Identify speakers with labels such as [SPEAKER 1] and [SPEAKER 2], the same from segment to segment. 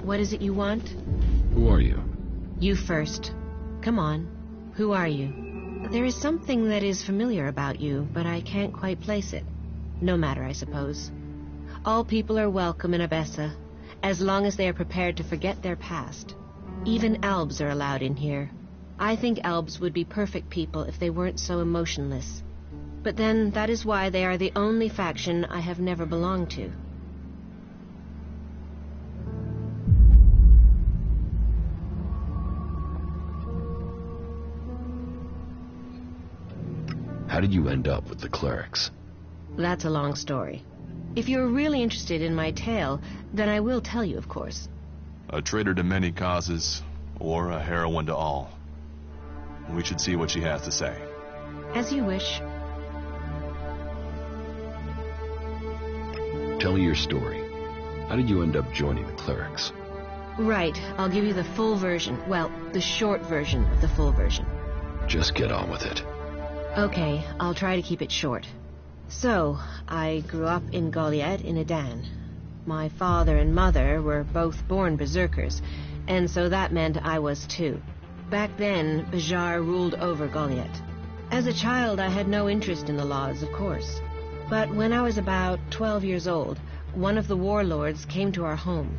[SPEAKER 1] What is it you want?
[SPEAKER 2] Who are you?
[SPEAKER 1] You first. Come on. Who are you? There is something that is familiar about you, but I can't quite place it. No matter, I suppose. All people are welcome in Abessa, as long as they are prepared to forget their past. Even elves are allowed in here. I think elves would be perfect people if they weren't so emotionless. But then, that is why they are the only faction I have never belonged to.
[SPEAKER 2] How did you end up with the clerics?
[SPEAKER 1] That's a long story. If you're really interested in my tale, then I will tell you, of course.
[SPEAKER 3] A traitor to many causes, or a heroine to all. We should see what she has to say.
[SPEAKER 1] As you wish.
[SPEAKER 2] Tell me your story. How did you end up joining the clerics?
[SPEAKER 1] Right, I'll give you the full version. Well, the short version of the full version.
[SPEAKER 2] Just get on with it.
[SPEAKER 1] Okay, I'll try to keep it short. So, I grew up in Goliath in Edan. My father and mother were both born berserkers, and so that meant I was too. Back then, Bajar ruled over Goliath. As a child, I had no interest in the laws, of course. But when I was about 12 years old, one of the warlords came to our home.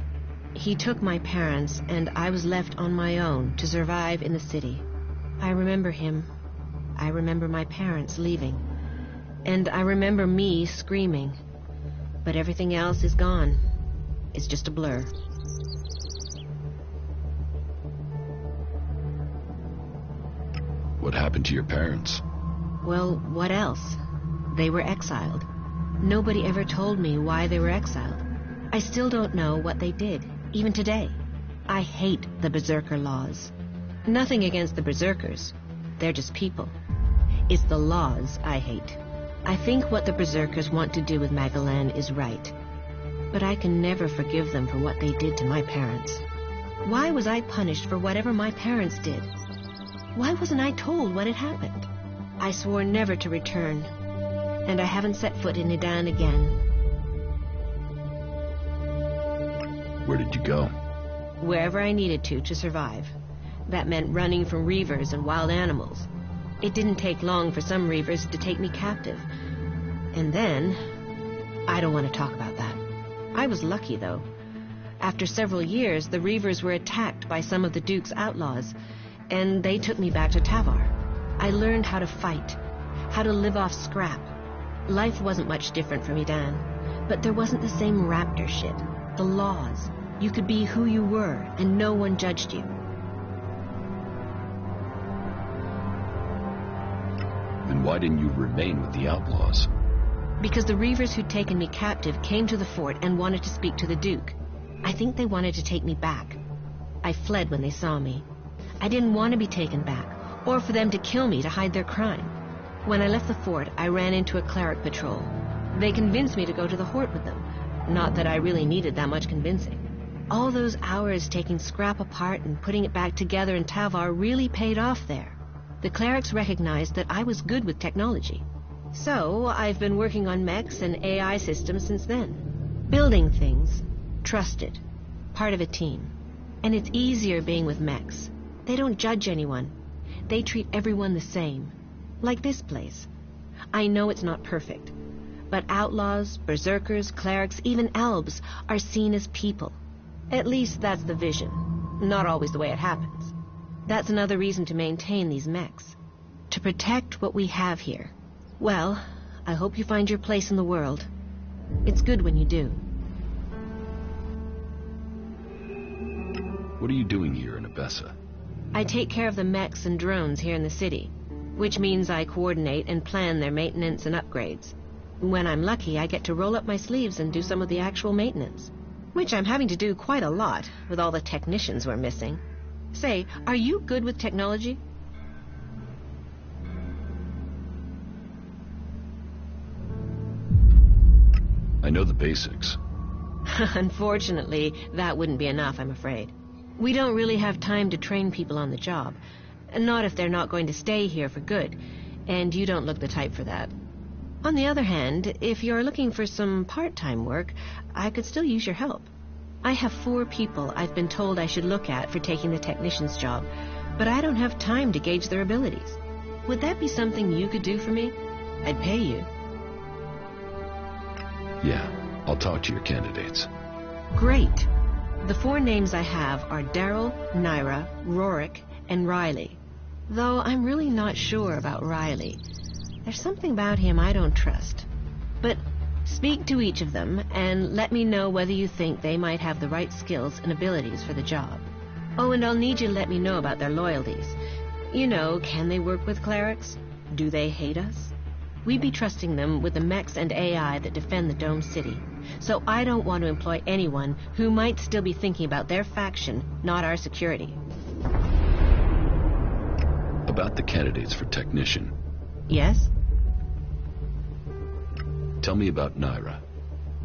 [SPEAKER 1] He took my parents, and I was left on my own to survive in the city. I remember him. I remember my parents leaving. And I remember me screaming. But everything else is gone. It's just a blur.
[SPEAKER 2] What happened to your parents?
[SPEAKER 1] Well, what else? They were exiled. Nobody ever told me why they were exiled. I still don't know what they did, even today. I hate the berserker laws. Nothing against the berserkers. They're just people. It's the laws I hate. I think what the berserkers want to do with Magalan is right. But I can never forgive them for what they did to my parents. Why was I punished for whatever my parents did? Why wasn't I told what had happened? I swore never to return, and I haven't set foot in Edan again.
[SPEAKER 2] Where did you go?
[SPEAKER 1] Wherever I needed to survive. That meant running from reavers and wild animals. It didn't take long for some reavers to take me captive. And then, I don't want to talk about that. I was lucky, though. After several years, the reavers were attacked by some of the Duke's outlaws, and they took me back to Tavar. I learned how to fight, how to live off scrap. Life wasn't much different from Edan, but there wasn't the same raptor shit. The laws. You could be who you were, and no one judged you.
[SPEAKER 2] Then why didn't you remain with the outlaws?
[SPEAKER 1] Because the reavers who'd taken me captive came to the fort and wanted to speak to the Duke. I think they wanted to take me back. I fled when they saw me. I didn't want to be taken back, or for them to kill me to hide their crime. When I left the fort, I ran into a cleric patrol. They convinced me to go to the Hort with them. Not that I really needed that much convincing. All those hours taking scrap apart and putting it back together in Tavar really paid off there. The clerics recognized that I was good with technology. So, I've been working on mechs and AI systems since then. Building things. Trusted. Part of a team. And it's easier being with mechs. They don't judge anyone. They treat everyone the same. Like this place. I know it's not perfect. But outlaws, berserkers, clerics, even elves are seen as people. At least that's the vision. Not always the way it happens. That's another reason to maintain these mechs. To protect what we have here. Well, I hope you find your place in the world. It's good when you do.
[SPEAKER 2] What are you doing here in Abessa?
[SPEAKER 1] I take care of the mechs and drones here in the city, which means I coordinate and plan their maintenance and upgrades. When I'm lucky, I get to roll up my sleeves and do some of the actual maintenance, which I'm having to do quite a lot with all the technicians we're missing. Say, are you good with technology?
[SPEAKER 2] I know the basics.
[SPEAKER 1] Unfortunately, that wouldn't be enough, I'm afraid. We don't really have time to train people on the job. Not if they're not going to stay here for good, and you don't look the type for that. On the other hand, if you're looking for some part-time work, I could still use your help. I have 4 people I've been told I should look at for taking the technician's job, but I don't have time to gauge their abilities. Would that be something you could do for me? I'd pay you.
[SPEAKER 2] Yeah, I'll talk to your candidates.
[SPEAKER 1] Great. The 4 names I have are Daryl, Naira, Rorik, and Riley. Though I'm really not sure about Riley. There's something about him I don't trust. But speak to each of them and let me know whether you think they might have the right skills and abilities for the job. Oh, and I'll need you to let me know about their loyalties. You know, can they work with clerics? Do they hate us? We'd be trusting them with the mechs and AI that defend the Dome City. So I don't want to employ anyone who might still be thinking about their faction, not our security.
[SPEAKER 2] About the candidates for technician.
[SPEAKER 1] Yes?
[SPEAKER 2] Tell me about Naira.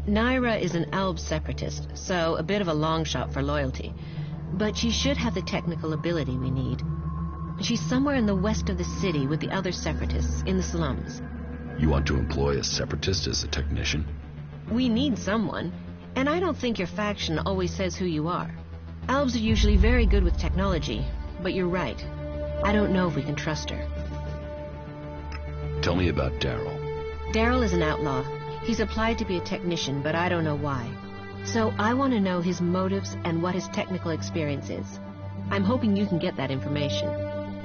[SPEAKER 1] Naira is an Alb separatist, so a bit of a long shot for loyalty. But she should have the technical ability we need. She's somewhere in the west of the city with the other separatists in the slums.
[SPEAKER 2] You want to employ a separatist as a technician?
[SPEAKER 1] We need someone, and I don't think your faction always says who you are. Albs are usually very good with technology, but you're right. I don't know if we can trust her.
[SPEAKER 2] Tell me about Daryl.
[SPEAKER 1] Daryl is an outlaw. He's applied to be a technician, but I don't know why. So I want to know his motives and what his technical experience is. I'm hoping you can get that information.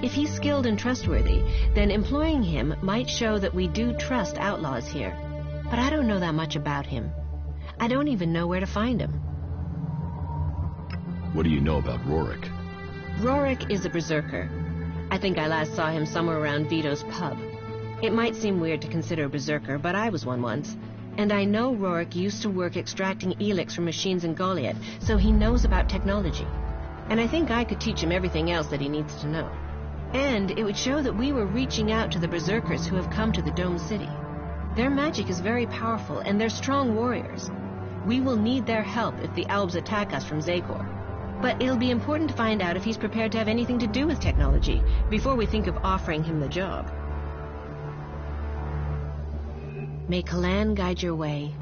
[SPEAKER 1] If he's skilled and trustworthy, then employing him might show that we do trust outlaws here. But I don't know that much about him. I don't even know where to find him.
[SPEAKER 2] What do you know about Rorik?
[SPEAKER 1] Rorik is a berserker. I think I last saw him somewhere around Vito's pub. It might seem weird to consider a berserker, but I was one once. And I know Rorik used to work extracting Elex from machines in Goliath, so he knows about technology. And I think I could teach him everything else that he needs to know. And it would show that we were reaching out to the berserkers who have come to the Dome City. Their magic is very powerful, and they're strong warriors. We will need their help if the Albs attack us from Zakor. But it'll be important to find out if he's prepared to have anything to do with technology before we think of offering him the job. May Kalan guide your way.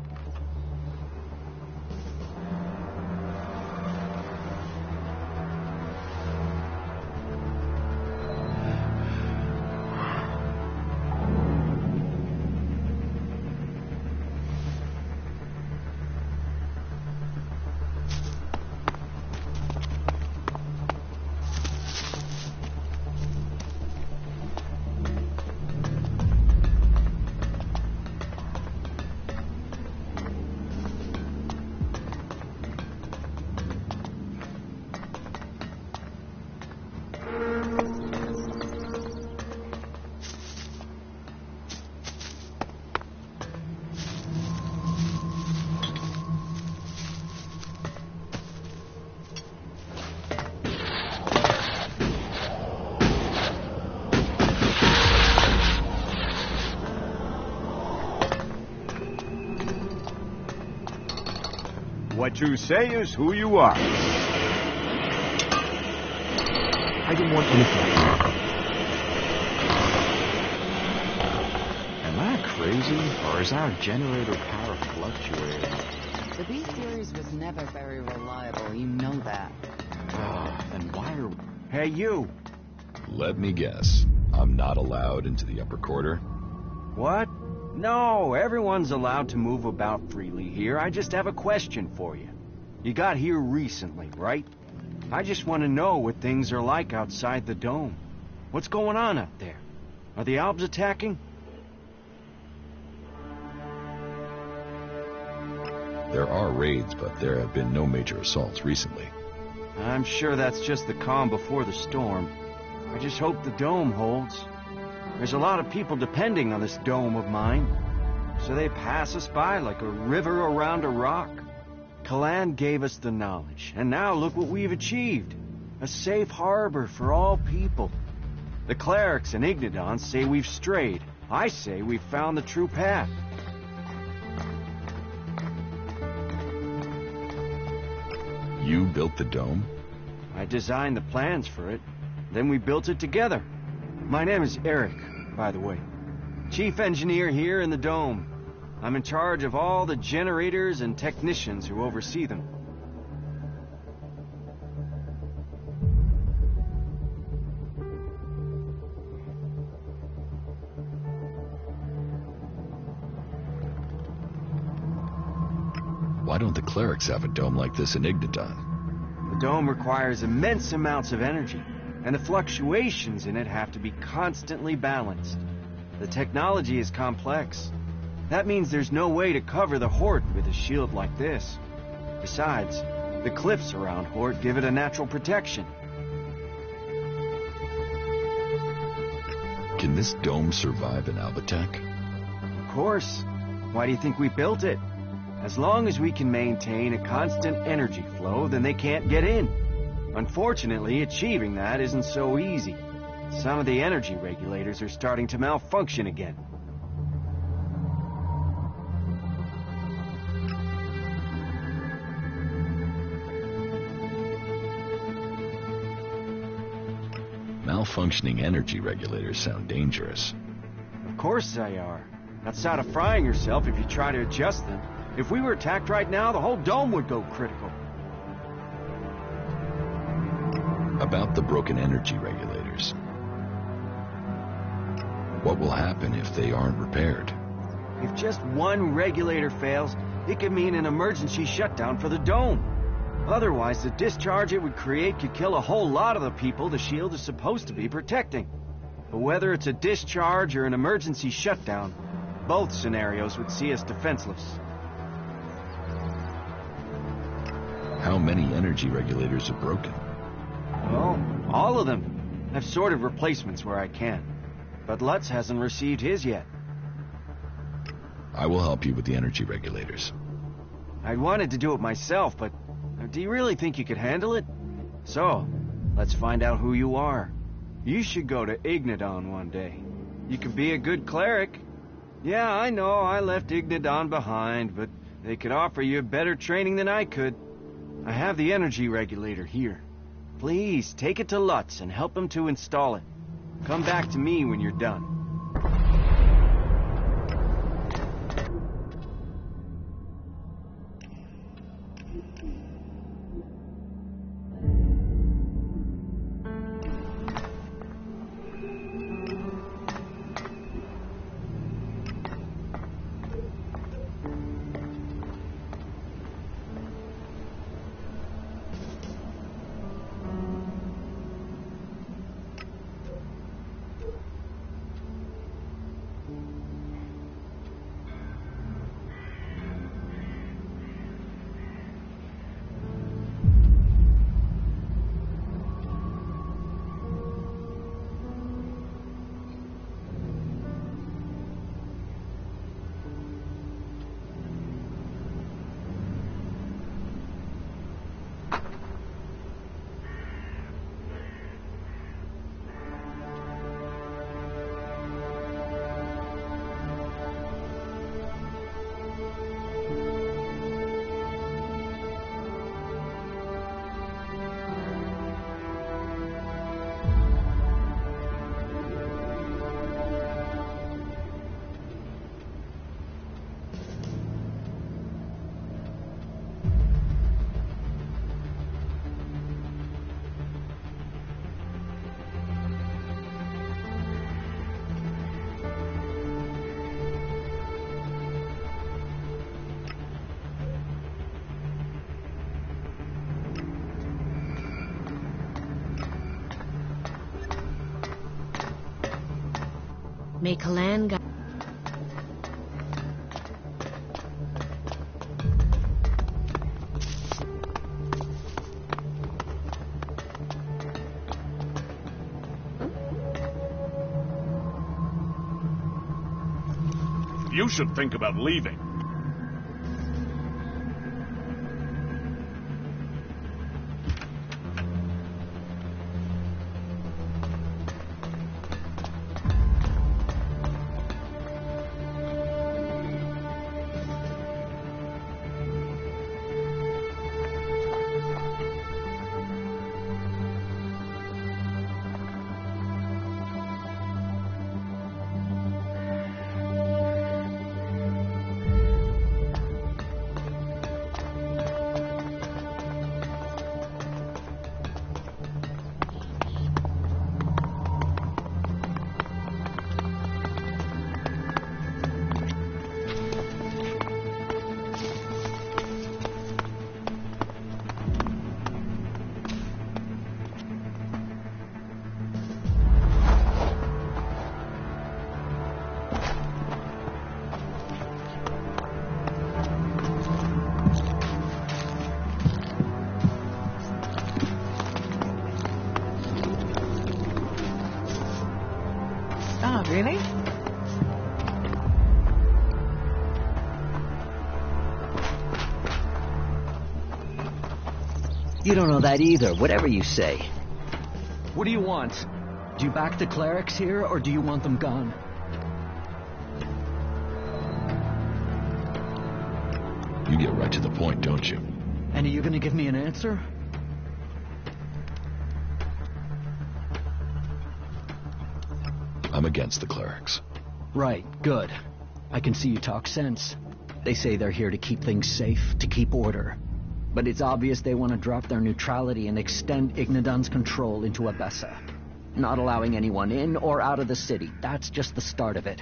[SPEAKER 4] What you say is who you are.
[SPEAKER 5] I don't want anything. Am I crazy, or is our generator power fluctuating?
[SPEAKER 6] The B series was never very reliable, you know that.
[SPEAKER 5] Then why are...
[SPEAKER 4] Hey, you.
[SPEAKER 2] Let me guess. I'm not allowed into the upper quarter?
[SPEAKER 4] What? No, everyone's allowed to move about freely here. I just have a question for you. You got here recently, right? I just want to know what things are like outside the dome. What's going on out there? Are the Albs attacking?
[SPEAKER 2] There are raids, but there have been no major assaults recently.
[SPEAKER 4] I'm sure that's just the calm before the storm. I just hope the dome holds. There's a lot of people depending on this dome of mine. So they pass us by like a river around a rock. Kalan gave us the knowledge, and now look what we've achieved. A safe harbor for all people. The clerics and Ignodons say we've strayed. I say we've found the true path.
[SPEAKER 2] You built the dome?
[SPEAKER 4] I designed the plans for it. Then we built it together. My name is Eric, by the way. Chief engineer here in the dome. I'm in charge of all the generators and technicians who oversee them.
[SPEAKER 2] don't the clerics have a dome like this in Ignadon?
[SPEAKER 4] The dome requires immense amounts of energy, and the fluctuations in it have to be constantly balanced. The technology is complex. That means there's no way to cover the Hort with a shield like this. Besides, the cliffs around Hort give it a natural protection.
[SPEAKER 2] Can this dome survive in Albatech?
[SPEAKER 4] Of course. Why do you think we built it? As long as we can maintain a constant energy flow, then they can't get in. Unfortunately, achieving that isn't so easy. Some of the energy regulators are starting to malfunction again.
[SPEAKER 2] Malfunctioning energy regulators sound dangerous.
[SPEAKER 4] Of course they are. Outside of frying yourself if you try to adjust them. If we were attacked right now, the whole dome would go critical.
[SPEAKER 2] About the broken energy regulators. What will happen if they aren't repaired?
[SPEAKER 4] If just one regulator fails, it could mean an emergency shutdown for the dome. Otherwise, the discharge it would create could kill a whole lot of the people the shield is supposed to be protecting. But whether it's a discharge or an emergency shutdown, both scenarios would see us defenseless.
[SPEAKER 2] How many energy regulators are broken?
[SPEAKER 4] Well, all of them. I've sorted replacements where I can. But Lutz hasn't received his yet.
[SPEAKER 2] I will help you with the energy regulators.
[SPEAKER 4] I wanted to do it myself, but do you really think you could handle it? So, let's find out who you are. You should go to Ignadon one day. You could be a good cleric. Yeah, I know I left Ignadon behind, but they could offer you better training than I could. I have the energy regulator here. Please, take it to Lutz and help him to install it. Come back to me when you're done.
[SPEAKER 1] May Kalan guide.
[SPEAKER 7] You should think about leaving.
[SPEAKER 8] really?
[SPEAKER 9] You don't know that either, whatever you say. What do you want? Do you back the clerics here, or do you want them gone?
[SPEAKER 2] You get right to the point, don't you?
[SPEAKER 9] And are you gonna give me an answer?
[SPEAKER 2] I'm against the clerics.
[SPEAKER 9] Right, good. I can see you talk sense. They say they're here to keep things safe, to keep order. But it's obvious they want to drop their neutrality and extend Ignadon's control into Abessa. Not allowing anyone in or out of the city. That's just the start of it.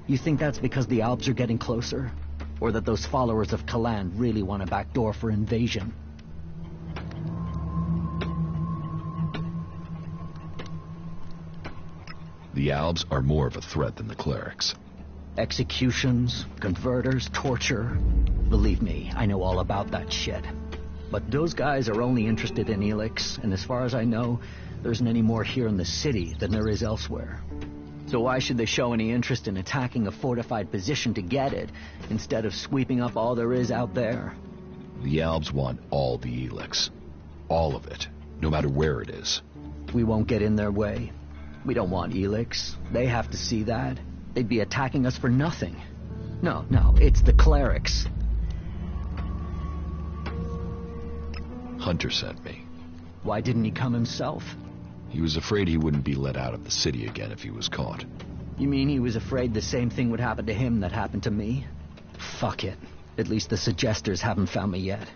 [SPEAKER 9] You think that's because the Alps are getting closer? Or that those followers of Kalan really want a backdoor for invasion?
[SPEAKER 2] The Albs are more of a threat than the clerics.
[SPEAKER 9] Executions, converters, torture. Believe me, I know all about that shit. But those guys are only interested in Elex, and as far as I know, there isn't any more here in the city than there is elsewhere. So why should they show any interest in attacking a fortified position to get it, instead of sweeping up all there is out there?
[SPEAKER 2] The Albs want all the Elex. All of it. No matter where it is.
[SPEAKER 9] We won't get in their way. We don't want Elex. They have to see that. They'd be attacking us for nothing. No, it's the clerics.
[SPEAKER 2] Hunter sent me.
[SPEAKER 9] Why didn't he come himself?
[SPEAKER 2] He was afraid he wouldn't be let out of the city again if he was caught.
[SPEAKER 9] You mean he was afraid the same thing would happen to him that happened to me? Fuck it. At least the suggesters haven't found me yet.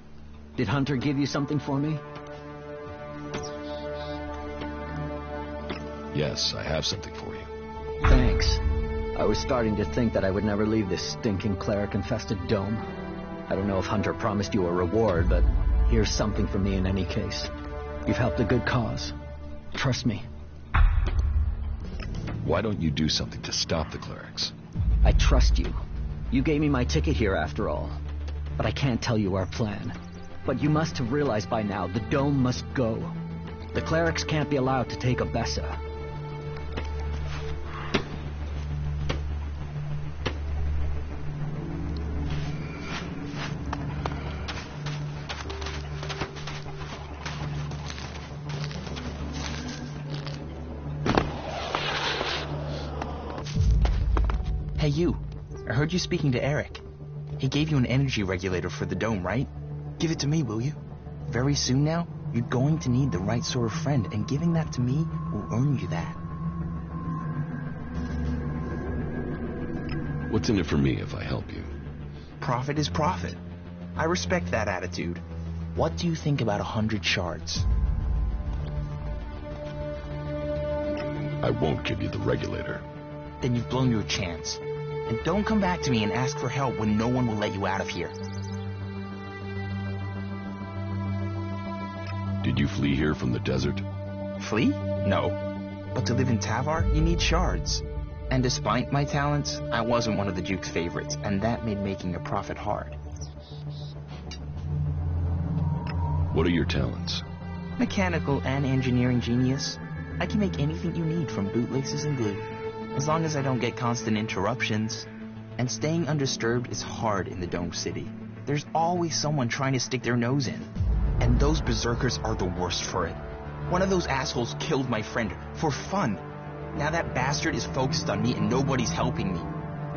[SPEAKER 9] Did Hunter give you something for me?
[SPEAKER 2] Yes, I have something for you.
[SPEAKER 9] Thanks. I was starting to think that I would never leave this stinking cleric-infested dome. I don't know if Hunter promised you a reward, but here's something for me in any case. You've helped a good cause. Trust me.
[SPEAKER 2] Why don't you do something to stop the clerics?
[SPEAKER 9] I trust you. You gave me my ticket here after all. But I can't tell you our plan. But you must have realized by now the dome must go. The clerics can't be allowed to take Abessa.
[SPEAKER 8] Hey, you. I heard you speaking to Eric. He gave you an energy regulator for the dome, right? Give it to me, will you? Very soon now, you're going to need the right sort of friend, and giving that to me will earn you that.
[SPEAKER 2] What's in it for me if I help you?
[SPEAKER 8] Profit is profit. I respect that attitude. What do you think about 100 shards?
[SPEAKER 2] I won't give you the regulator.
[SPEAKER 8] Then you've blown your chance. And don't come back to me and ask for help when no one will let you out of here.
[SPEAKER 2] Did you flee here from the desert?
[SPEAKER 8] Flee? No. But to live in Tavar, you need shards. And despite my talents, I wasn't one of the Duke's favorites, and that made making a profit hard.
[SPEAKER 2] What are your talents?
[SPEAKER 8] Mechanical and engineering genius. I can make anything you need from bootlaces and glue. As long as I don't get constant interruptions. And staying undisturbed is hard in the Dome City. There's always someone trying to stick their nose in. And those berserkers are the worst for it. One of those assholes killed my friend for fun. Now that bastard is focused on me and nobody's helping me.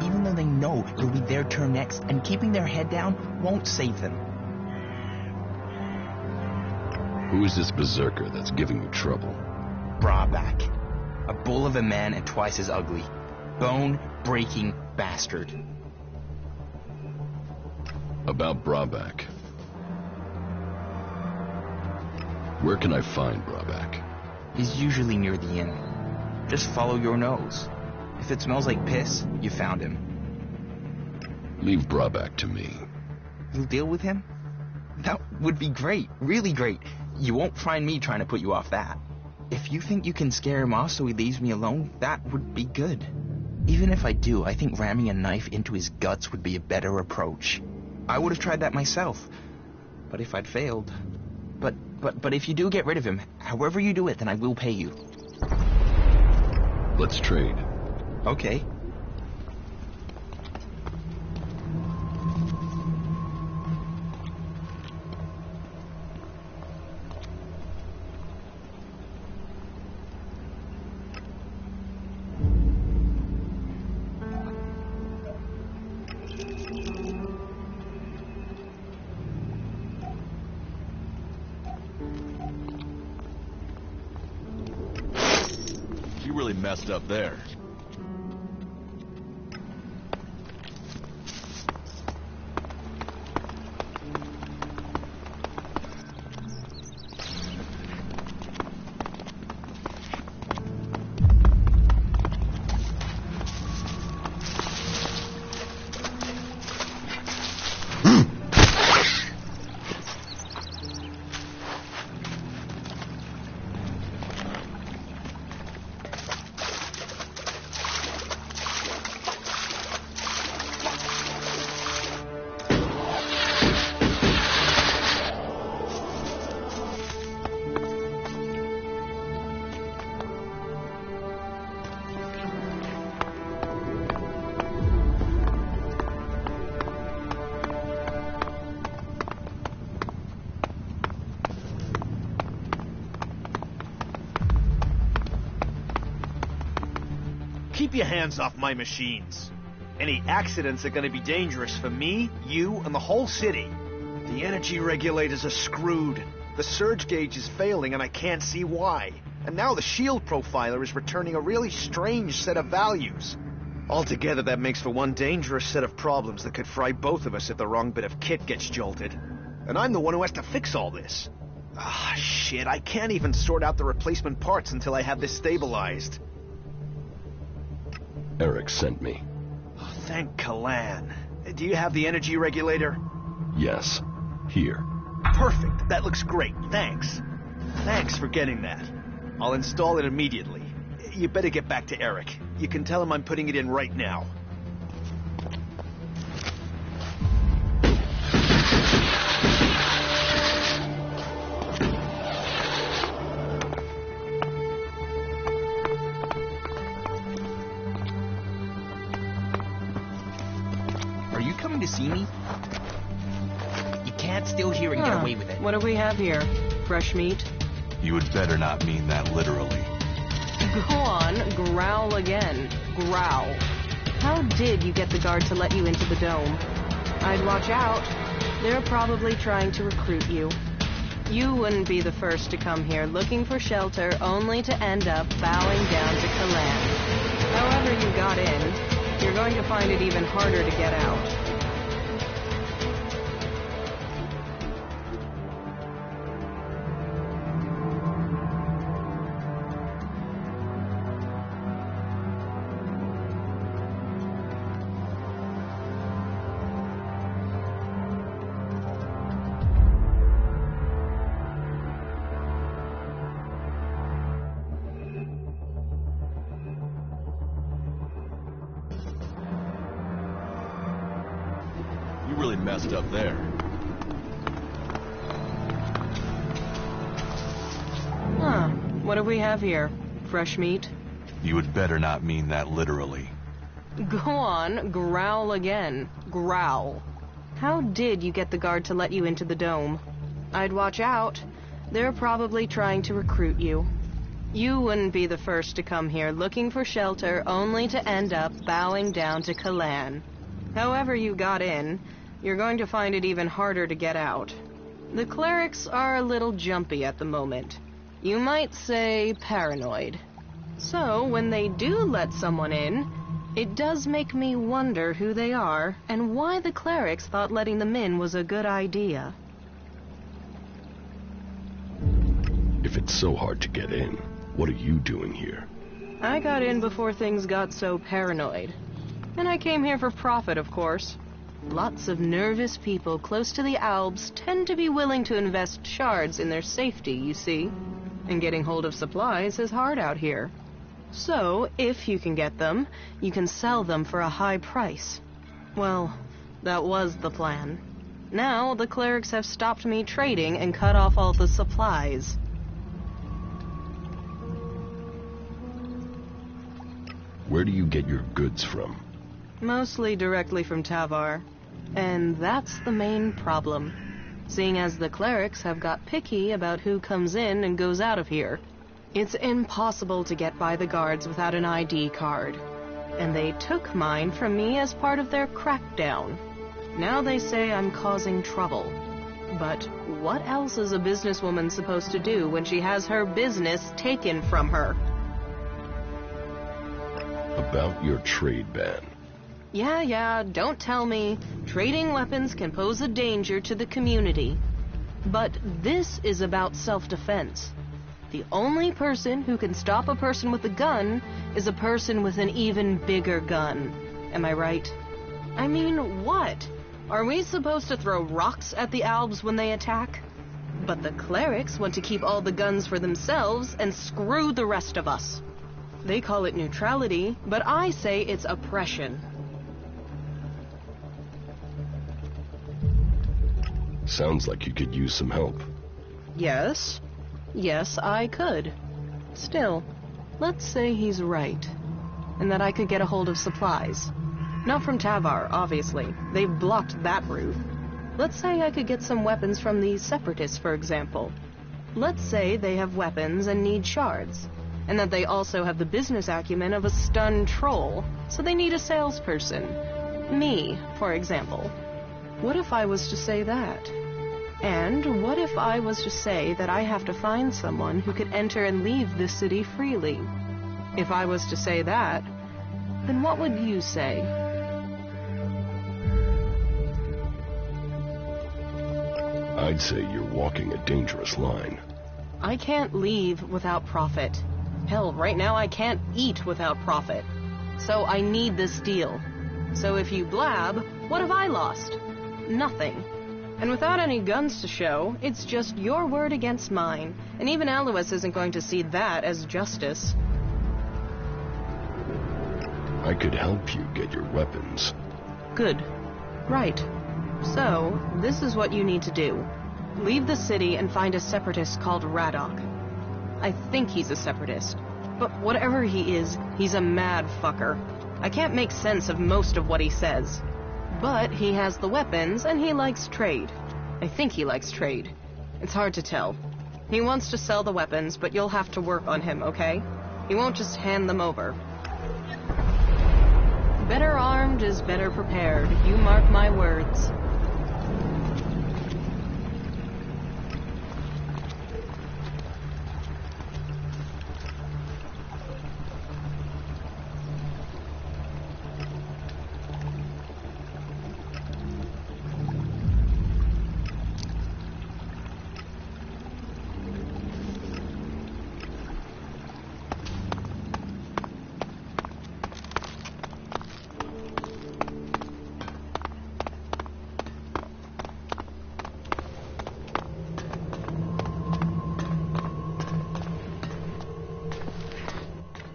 [SPEAKER 8] Even though they know it'll be their turn next, and keeping their head down won't save them.
[SPEAKER 2] Who is this berserker that's giving you trouble?
[SPEAKER 8] Brabak. A bull of a man and twice as ugly. Bone-breaking bastard.
[SPEAKER 2] About Brabak. Where can I find Brabak?
[SPEAKER 8] He's usually near the inn. Just follow your nose. If it smells like piss, you found him.
[SPEAKER 2] Leave Brabak to me.
[SPEAKER 8] You'll deal with him? That would be great. Really great. You won't find me trying to put you off that. If you think you can scare him off so he leaves me alone, that would be good. Even if I do, I think ramming a knife into his guts would be a better approach. I would have tried that myself. But if I'd failed... But if you do get rid of him, however you do it, then I will pay you.
[SPEAKER 2] Let's trade.
[SPEAKER 8] Okay.
[SPEAKER 3] You really messed up there.
[SPEAKER 10] Keep your hands off my machines. Any accidents are going to be dangerous for me, you, and the whole city. The energy regulators are screwed. The surge gauge is failing and I can't see why. And now the shield profiler is returning a really strange set of values. Altogether, that makes for one dangerous set of problems that could fry both of us if the wrong bit of kit gets jolted. And I'm the one who has to fix all this. Ah, shit, I can't even sort out the replacement parts until I have this stabilized.
[SPEAKER 2] Eric sent me.
[SPEAKER 10] Oh, thank Kalan. Do you have the energy regulator?
[SPEAKER 2] Yes. Here.
[SPEAKER 10] Perfect. That looks great. Thanks. Thanks for getting that. I'll install it immediately. You better get back to Eric. You can tell him I'm putting it in right now.
[SPEAKER 8] Are you coming to see me? You can't steal here and get away with it.
[SPEAKER 11] What do we have here? Fresh meat?
[SPEAKER 3] You had better not mean that literally.
[SPEAKER 11] Go on, growl again. Growl. How did you get the guard to let you into the dome? I'd watch out. They're probably trying to recruit you. You wouldn't be the first to come here looking for shelter only to end up bowing down to Kalan. However you got in, you're going to find it even harder to get out.
[SPEAKER 3] You really messed up there.
[SPEAKER 11] Huh. What do we have here? Fresh meat?
[SPEAKER 3] You had better not mean that literally.
[SPEAKER 11] Go on, growl again. Growl. How did you get the guard to let you into the dome? I'd watch out. They're probably trying to recruit you. You wouldn't be the first to come here looking for shelter only to end up bowing down to Kalan. However you got in, you're going to find it even harder to get out. The clerics are a little jumpy at the moment. You might say paranoid. So, when they do let someone in, it does make me wonder who they are and why the clerics thought letting them in was a good idea.
[SPEAKER 2] If it's so hard to get in, what are you doing here?
[SPEAKER 11] I got in before things got so paranoid. And I came here for profit, of course. Lots of nervous people close to the Alps tend to be willing to invest shards in their safety, you see. And getting hold of supplies is hard out here. So, if you can get them, you can sell them for a high price. Well, that was the plan. Now, the clerics have stopped me trading and cut off all the supplies.
[SPEAKER 2] Where do you get your goods from?
[SPEAKER 11] Mostly directly from Tavar. And that's the main problem. Seeing as the clerics have got picky about who comes in and goes out of here. It's impossible to get by the guards without an ID card. And they took mine from me as part of their crackdown. Now they say I'm causing trouble. But what else is a businesswoman supposed to do when she has her business taken from her?
[SPEAKER 2] About your trade ban.
[SPEAKER 11] Yeah, don't tell me. Trading weapons can pose a danger to the community. But this is about self-defense. The only person who can stop a person with a gun is a person with an even bigger gun. Am I right? I mean, what? Are we supposed to throw rocks at the Albs when they attack? But the clerics want to keep all the guns for themselves and screw the rest of us. They call it neutrality, but I say it's oppression.
[SPEAKER 2] Sounds like you could use some help.
[SPEAKER 11] Yes, I could. Still, let's say he's right, and that I could get a hold of supplies. Not from Tavar, obviously. They've blocked that route. Let's say I could get some weapons from the Separatists, for example. Let's say they have weapons and need shards, and that they also have the business acumen of a stunned troll, so they need a salesperson. Me, for example. What if I was to say that? And what if I was to say that I have to find someone who could enter and leave this city freely? If I was to say that, then what would you say?
[SPEAKER 2] I'd say you're walking a dangerous line.
[SPEAKER 11] I can't leave without profit. Hell, right now I can't eat without profit. So I need this deal. So if you blab, what have I lost? Nothing. And without any guns to show, it's just your word against mine. And even Alois isn't going to see that as justice.
[SPEAKER 2] I could help you get your weapons.
[SPEAKER 11] Good. Right. So, this is what you need to do. Leave the city and find a separatist called Radok. I think he's a separatist. But whatever he is, he's a mad fucker. I can't make sense of most of what he says. But he has the weapons, and he likes trade. I think he likes trade. It's hard to tell. He wants to sell the weapons, but you'll have to work on him, okay? He won't just hand them over. Better armed is better prepared. You mark my words.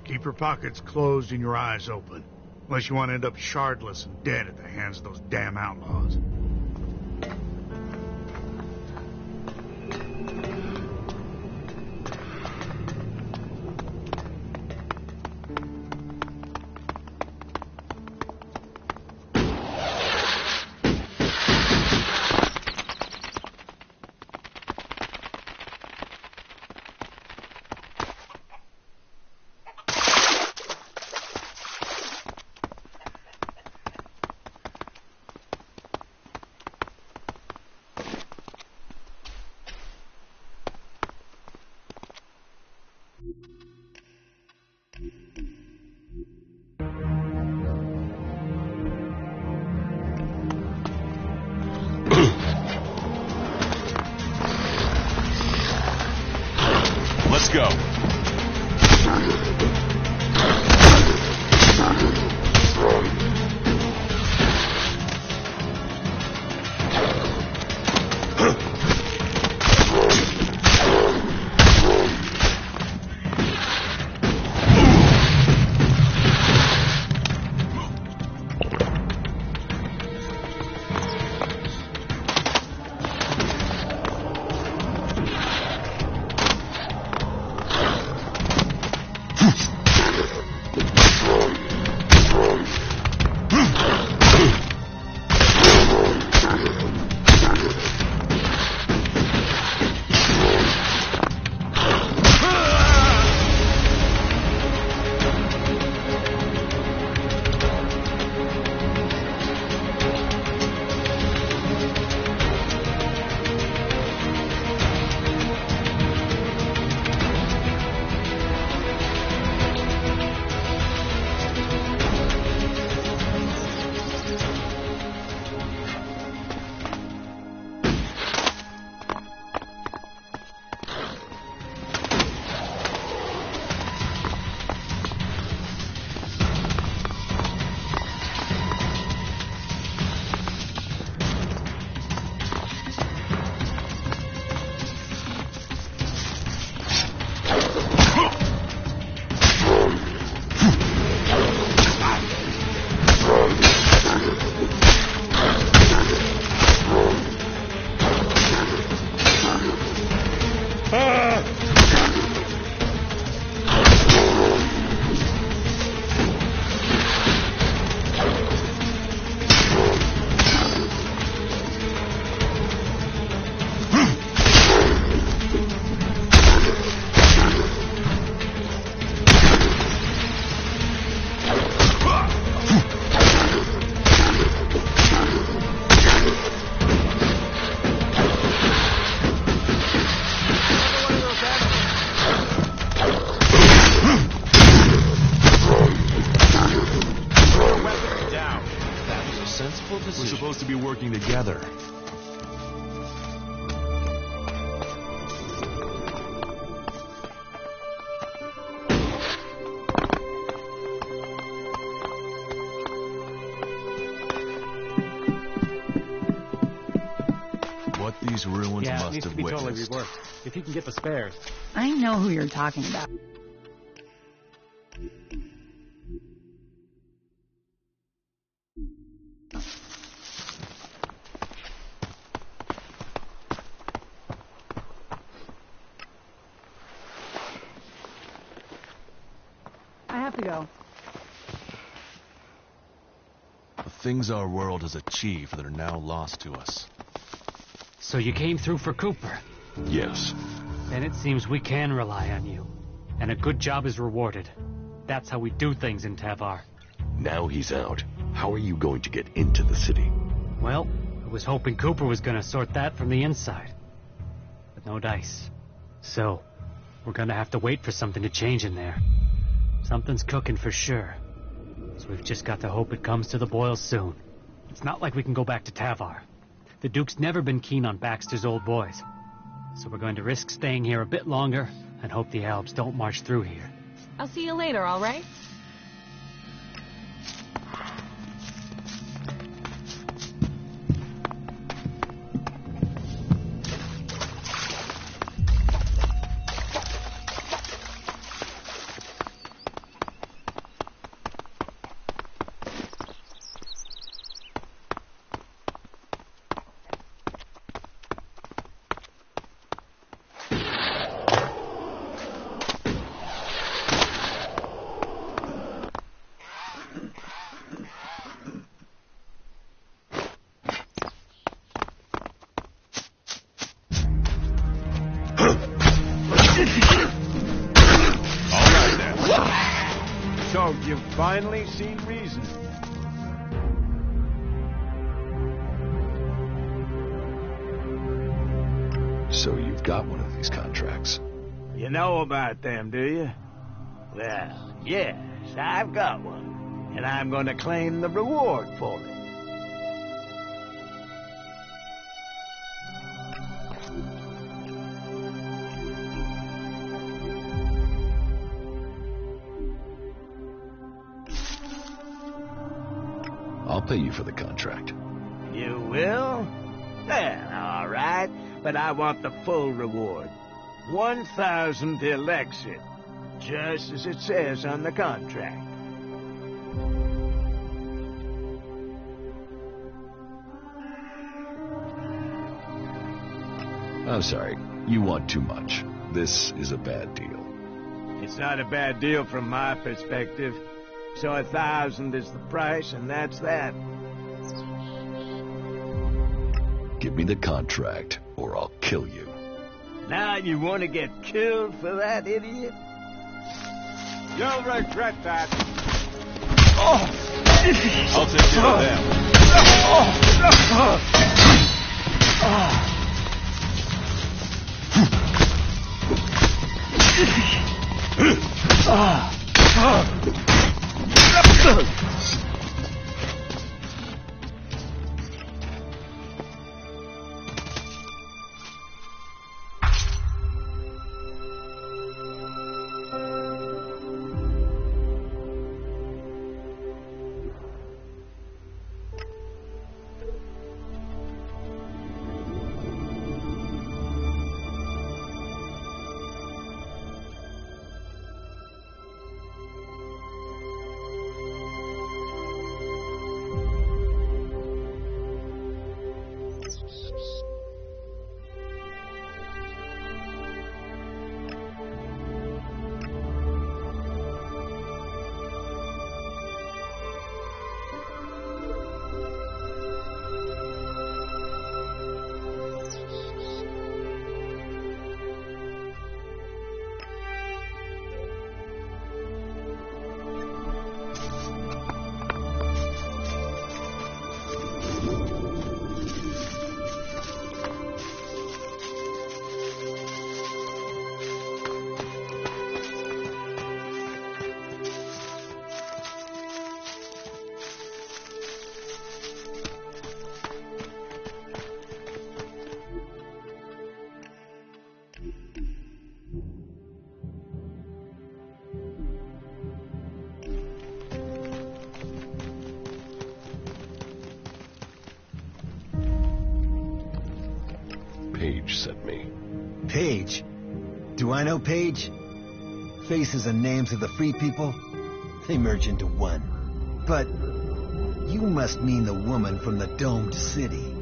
[SPEAKER 7] Keep your pockets closed and your eyes open. Unless you want to end up shardless and dead at the hands of those damn outlaws.
[SPEAKER 3] Let's go. to be working together. What these ruins must have witnessed.
[SPEAKER 12] Totally reworked. If you can get the spares.
[SPEAKER 13] I know who you're talking about. I have to go.
[SPEAKER 3] The things our world has achieved that are now lost to us.
[SPEAKER 12] So you came through for Cooper?
[SPEAKER 2] Yes.
[SPEAKER 12] Then it seems we can rely on you. And a good job is rewarded. That's how we do things in Tavar.
[SPEAKER 2] Now he's out. How are you going to get into the city?
[SPEAKER 12] Well, I was hoping Cooper was gonna sort that from the inside. But no dice. So, we're gonna have to wait for something to change in there. Something's cooking for sure. So we've just got to hope it comes to the boil soon. It's not like we can go back to Tavar. The Duke's never been keen on Baxter's old boys. So we're going to risk staying here a bit longer and hope the Albs don't march through here.
[SPEAKER 11] I'll see you later, all right?
[SPEAKER 4] So, you've finally seen reason.
[SPEAKER 2] So you've got one of these contracts.
[SPEAKER 14] You know about them, do you? Well, yes, I've got one. And I'm going to claim the reward for it.
[SPEAKER 2] I'll pay you for the contract.
[SPEAKER 14] You will? Well, all right. But I want the full reward. 1,000 Elexit. Just as it says on the contract.
[SPEAKER 2] I'm sorry. You want too much. This is a bad deal.
[SPEAKER 14] It's not a bad deal from my perspective. So 1,000 is the price, and that's that.
[SPEAKER 2] Give me the contract, or I'll kill you.
[SPEAKER 14] Now you want to get killed for that, idiot?
[SPEAKER 4] You'll regret that.
[SPEAKER 14] Oh!
[SPEAKER 3] I'll take care of them.
[SPEAKER 15] Paige? Do I know Paige? Faces and names of the free people, they merge into one. But you must mean the woman from the domed city.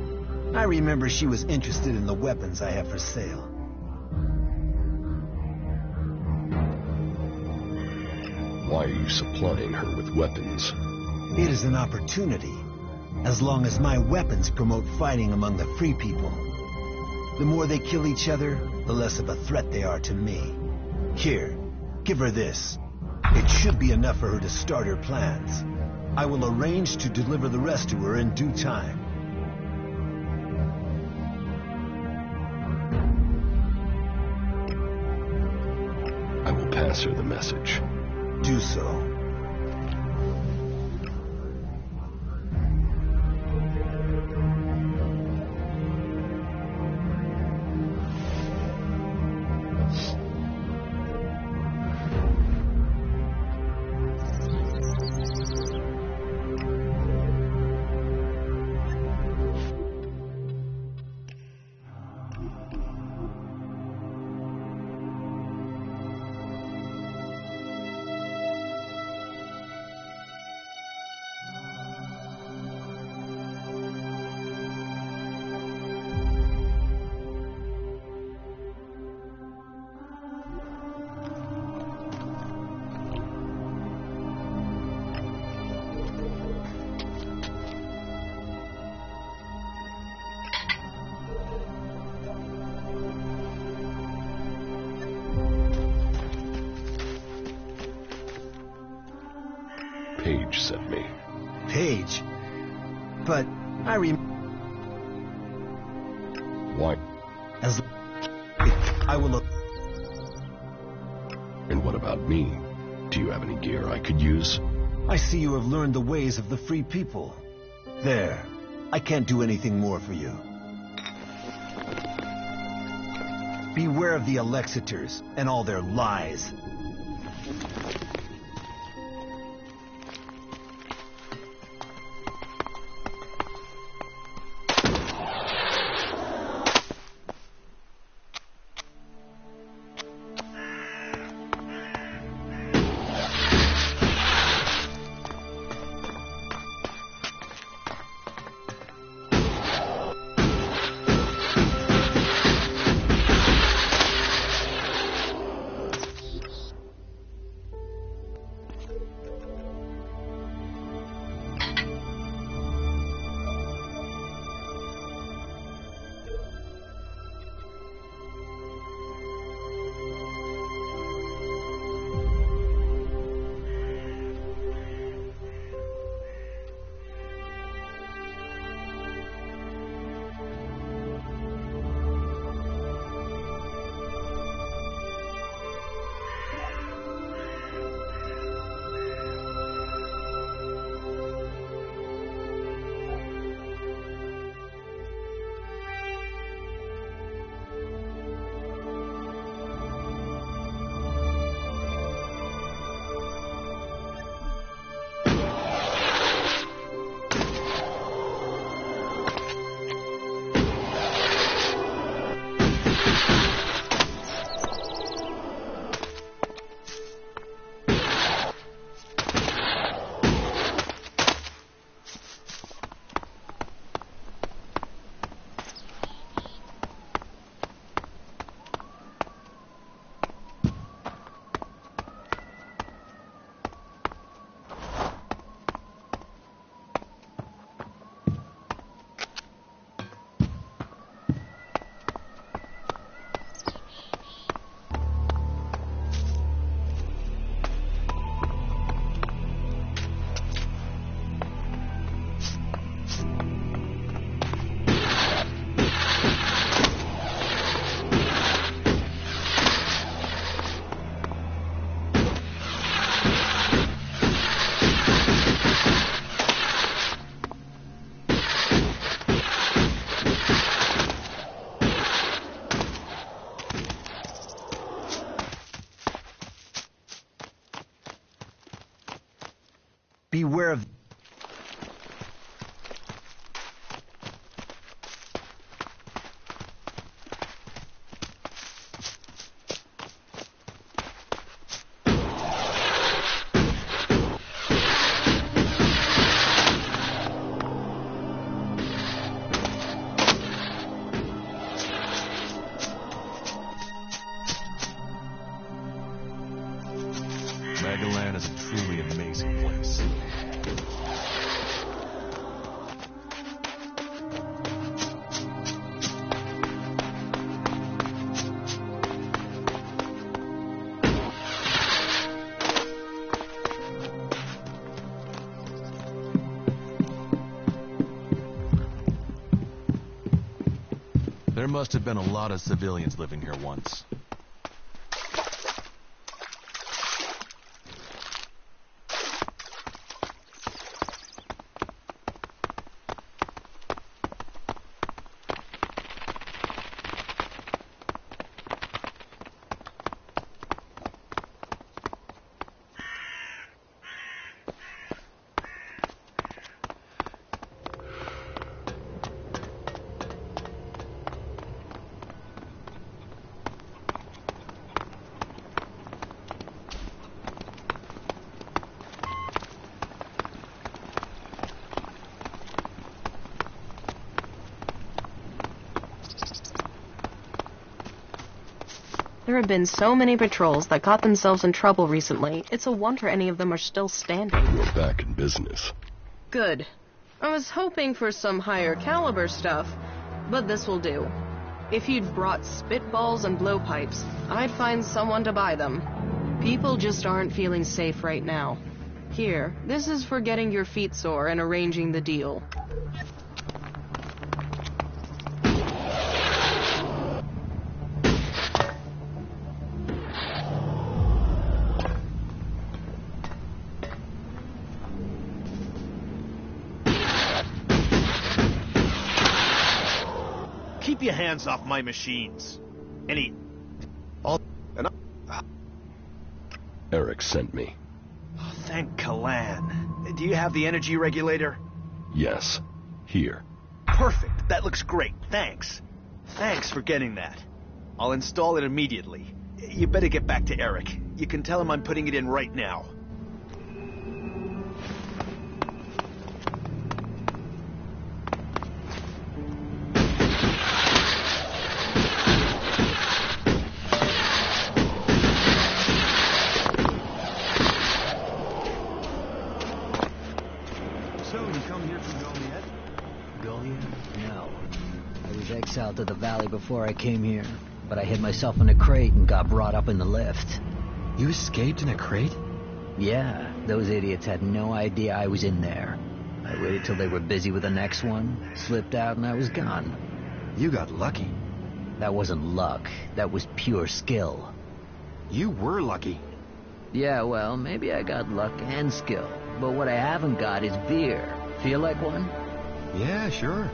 [SPEAKER 15] I remember she was interested in the weapons I have for sale.
[SPEAKER 2] Why are you supplying her with weapons?
[SPEAKER 15] It is an opportunity. As long as my weapons promote fighting among the free people. The more they kill each other, the less of a threat they are to me. Here, give her this. It should be enough for her to start her plans. I will arrange to deliver the rest to her in due time.
[SPEAKER 2] I will pass her the message.
[SPEAKER 15] Do so.
[SPEAKER 2] Paige sent me.
[SPEAKER 15] Paige? But I
[SPEAKER 2] Why?
[SPEAKER 15] As I will look.
[SPEAKER 2] And what about me? Do you have any gear I could use?
[SPEAKER 15] I see you have learned the ways of the free people. There. I can't do anything more for you. Beware of the Alexiters and all their lies. Beware of...
[SPEAKER 3] Megaland is a truly amazing place. There must have been a lot of civilians living here once.
[SPEAKER 11] There have been so many patrols that got themselves in trouble recently. It's a wonder any of them are still standing.
[SPEAKER 2] We're back in business.
[SPEAKER 11] Good. I was hoping for some higher caliber stuff, but this will do. If you'd brought spitballs and blowpipes, I'd find someone to buy them. People just aren't feeling safe right now. Here, this is for getting your feet sore and arranging the deal.
[SPEAKER 10] Keep your hands off my machines.
[SPEAKER 2] Eric sent me.
[SPEAKER 10] Oh, thank Kalan. Do you have the energy regulator?
[SPEAKER 2] Yes. Here.
[SPEAKER 10] Perfect. That looks great. Thanks. Thanks for getting that. I'll install it immediately. You better get back to Eric. You can tell him I'm putting it in right now.
[SPEAKER 9] Out to the valley before I came here, but I hid myself in a crate and got brought up in the lift.
[SPEAKER 16] You escaped in a crate?
[SPEAKER 9] Yeah, those idiots had no idea I was in there. I waited till they were busy with the next one, slipped out, and I was gone.
[SPEAKER 16] You got lucky.
[SPEAKER 9] That wasn't luck. That was pure skill.
[SPEAKER 16] You were lucky.
[SPEAKER 9] Yeah, well, maybe I got luck and skill, but what I haven't got is beer. Feel like one?
[SPEAKER 16] Yeah, sure.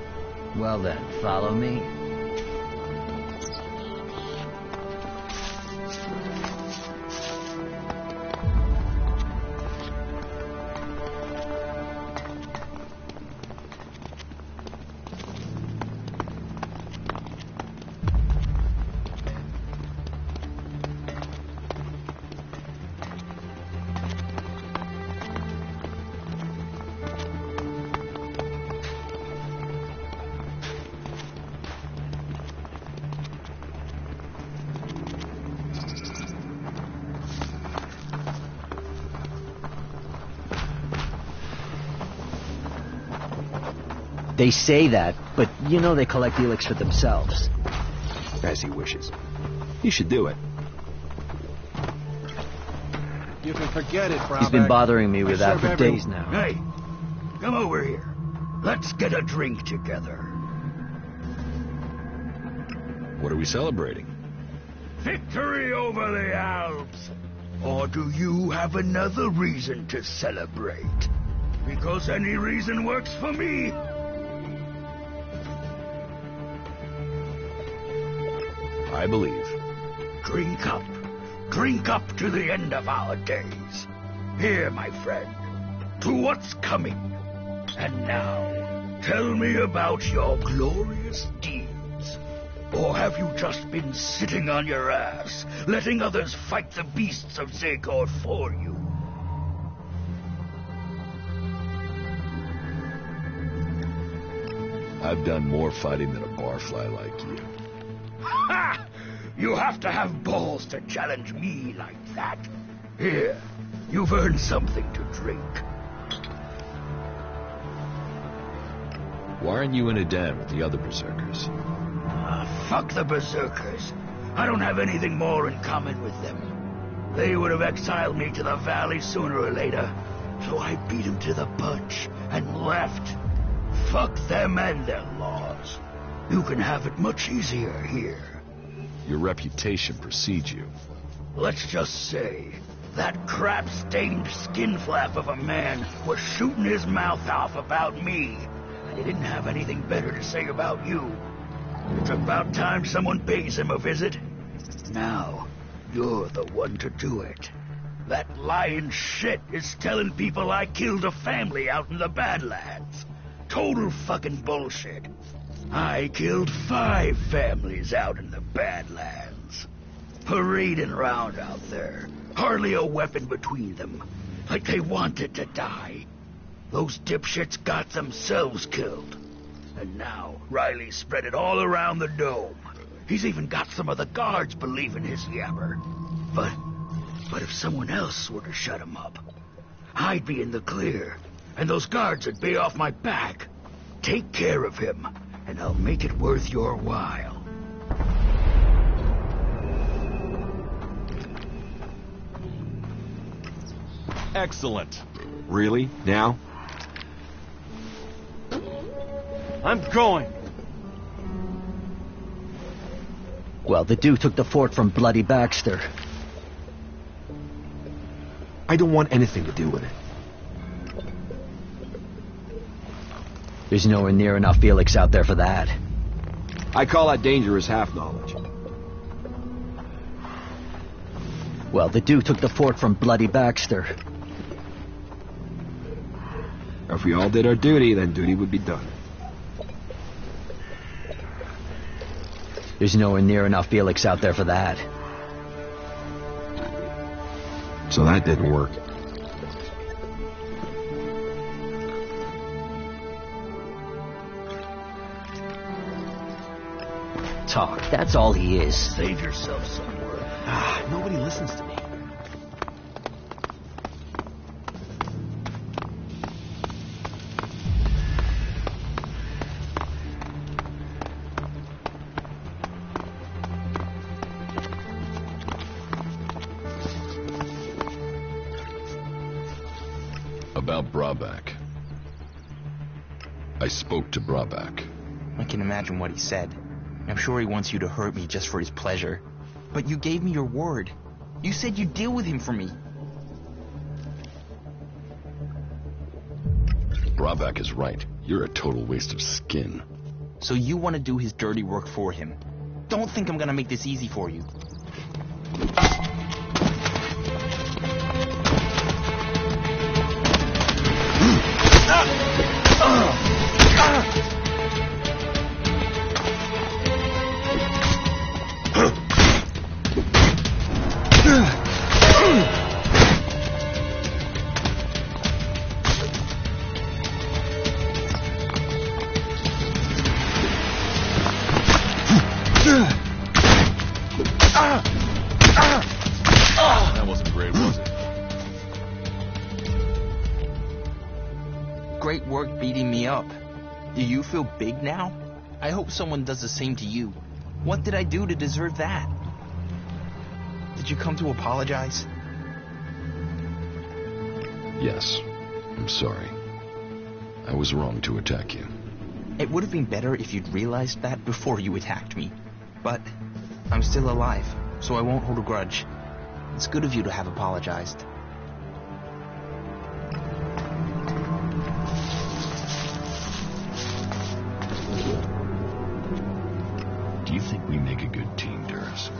[SPEAKER 9] Well then, follow me. They say that, but you know they collect Elex for themselves.
[SPEAKER 16] As he wishes. You should do it.
[SPEAKER 14] You can forget it, Bravo.
[SPEAKER 9] He's been bothering me with that for days now.
[SPEAKER 17] Hey, come over here. Let's get a drink together.
[SPEAKER 2] What are we celebrating?
[SPEAKER 17] Victory over the Alps. Or do you have another reason to celebrate? Because any reason works for me.
[SPEAKER 2] I believe.
[SPEAKER 17] Drink up. Drink up to the end of our days. Here, my friend, to what's coming. And now, tell me about your glorious deeds. Or have you just been sitting on your ass, letting others fight the beasts of Zagor for you?
[SPEAKER 2] I've done more fighting than a barfly like you.
[SPEAKER 17] Ha! You have to have balls to challenge me like that. Here, You've earned something to drink.
[SPEAKER 2] Why aren't you in a den with the other berserkers?
[SPEAKER 17] Fuck the berserkers. I don't have anything more in common with them. They would have exiled me to the valley sooner or later, so I beat them to the punch and left. Fuck them and their laws. You can have it much easier here.
[SPEAKER 2] Your reputation precedes you.
[SPEAKER 17] Let's just say, that crap-stained skinflap of a man was shooting his mouth off about me, and he didn't have anything better to say about you. It's about time someone pays him a visit. Now, you're the one to do it. That lying shit is telling people I killed a family out in the Badlands. Total fucking bullshit. I killed 5 families out in the Badlands. Parading around out there, hardly a weapon between them, like they wanted to die. Those dipshits got themselves killed. And now, Riley spread it all around the dome. He's even got some of the guards believing his yammer. But if someone else were to shut him up, I'd be in the clear, and those guards would be off my back. Take care of him, and I'll make it worth your while.
[SPEAKER 3] Excellent.
[SPEAKER 4] Really? Now? I'm going.
[SPEAKER 9] Well, the Duke took the fort from Bloody Baxter.
[SPEAKER 16] I don't want anything to do with it.
[SPEAKER 9] There's nowhere near enough Elex out there for that.
[SPEAKER 16] I call that dangerous half-knowledge.
[SPEAKER 9] Well, the Duke took the fort from Bloody Baxter.
[SPEAKER 16] If we all did our duty, then duty would be done.
[SPEAKER 9] There's nowhere near enough Elex out there for that.
[SPEAKER 16] So that didn't work.
[SPEAKER 9] Talk, that's all he is.
[SPEAKER 17] Save yourself some work.
[SPEAKER 16] Nobody listens to me.
[SPEAKER 2] About Brabak. I spoke to Brabak.
[SPEAKER 8] I can imagine what he said. I'm sure he wants you to hurt me just for his pleasure. But you gave me your word. You said you'd deal with him for me.
[SPEAKER 2] Brabak is right. You're a total waste of skin.
[SPEAKER 8] So you want to do his dirty work for him. Don't think I'm gonna make this easy for you.
[SPEAKER 3] That wasn't great, was it?
[SPEAKER 8] Great work beating me up. Do you feel big now? I hope someone does the same to you. What did I do to deserve that? Did you come to apologize?
[SPEAKER 2] Yes, I'm sorry. I was wrong to attack you.
[SPEAKER 8] It would have been better if you'd realized that before you attacked me. But I'm still alive, so I won't hold a grudge. It's good of you to have apologized.
[SPEAKER 2] Do you think we make a good team, Durs?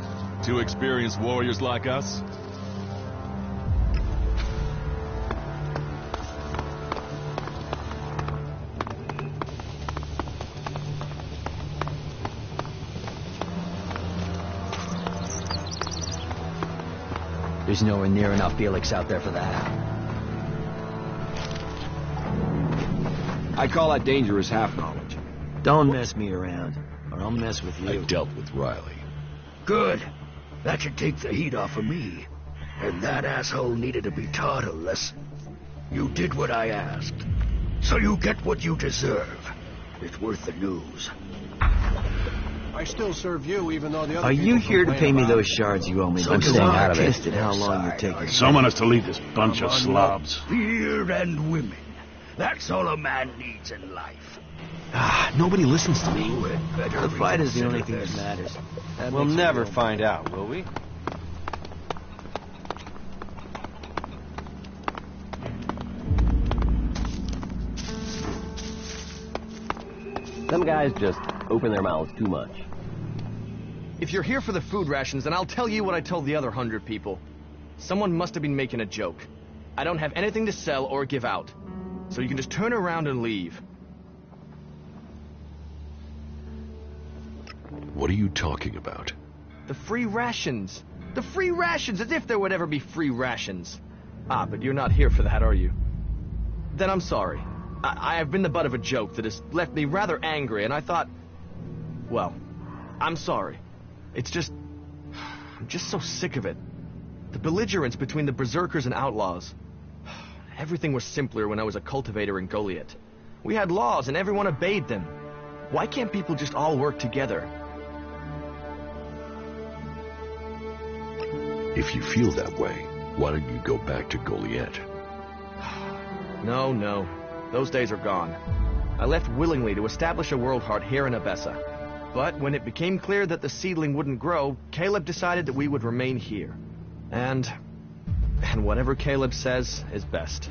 [SPEAKER 3] 2 experienced warriors like us?
[SPEAKER 9] There's nowhere near enough Elex out there for that.
[SPEAKER 16] I call that dangerous half-knowledge.
[SPEAKER 15] Don't mess me around, or I'll mess with you.
[SPEAKER 2] I dealt with Riley.
[SPEAKER 17] Good. That should take the heat off of me. and that asshole needed to be taught a lesson. You did what I asked, so you get what you deserve. It's worth the news.
[SPEAKER 18] I still serve you, even though the other
[SPEAKER 5] Are you
[SPEAKER 18] people
[SPEAKER 5] here to
[SPEAKER 18] complain
[SPEAKER 5] pay me
[SPEAKER 18] about
[SPEAKER 5] those
[SPEAKER 18] it.
[SPEAKER 5] shards you owe me?
[SPEAKER 17] So
[SPEAKER 5] I'm
[SPEAKER 17] do
[SPEAKER 5] staying
[SPEAKER 17] I.
[SPEAKER 5] out of
[SPEAKER 17] Tested
[SPEAKER 5] it.
[SPEAKER 17] how long you're taking.
[SPEAKER 19] Someone has to lead this bunch of slobs.
[SPEAKER 17] Fear and women. That's all a man needs in life.
[SPEAKER 5] Nobody listens to me.
[SPEAKER 17] The
[SPEAKER 5] fight is the only thing that matters.
[SPEAKER 4] We'll never find out, will we?
[SPEAKER 20] Some guys just open their mouths too much.
[SPEAKER 10] If you're here for the food rations, then I'll tell you what I told the other 100 people. Someone must have been making a joke. I don't have anything to sell or give out. So you can just turn around and leave.
[SPEAKER 2] What are you talking about?
[SPEAKER 10] The free rations. The free rations, as if there would ever be free rations. Ah, but you're not here for that, are you? Then I'm sorry. I have been the butt of a joke that has left me rather angry, and I thought... Well, I'm sorry. It's just... I'm just so sick of it. The belligerence between the berserkers and outlaws. Everything was simpler when I was a cultivator in Goliath. We had laws and everyone obeyed them. Why can't people just all work together?
[SPEAKER 2] If you feel that way, why don't you go back to Goliath?
[SPEAKER 10] No. Those days are gone. I left willingly to establish a world heart here in Abessa. But when it became clear that the seedling wouldn't grow, Caleb decided that we would remain here. And whatever Caleb says is best.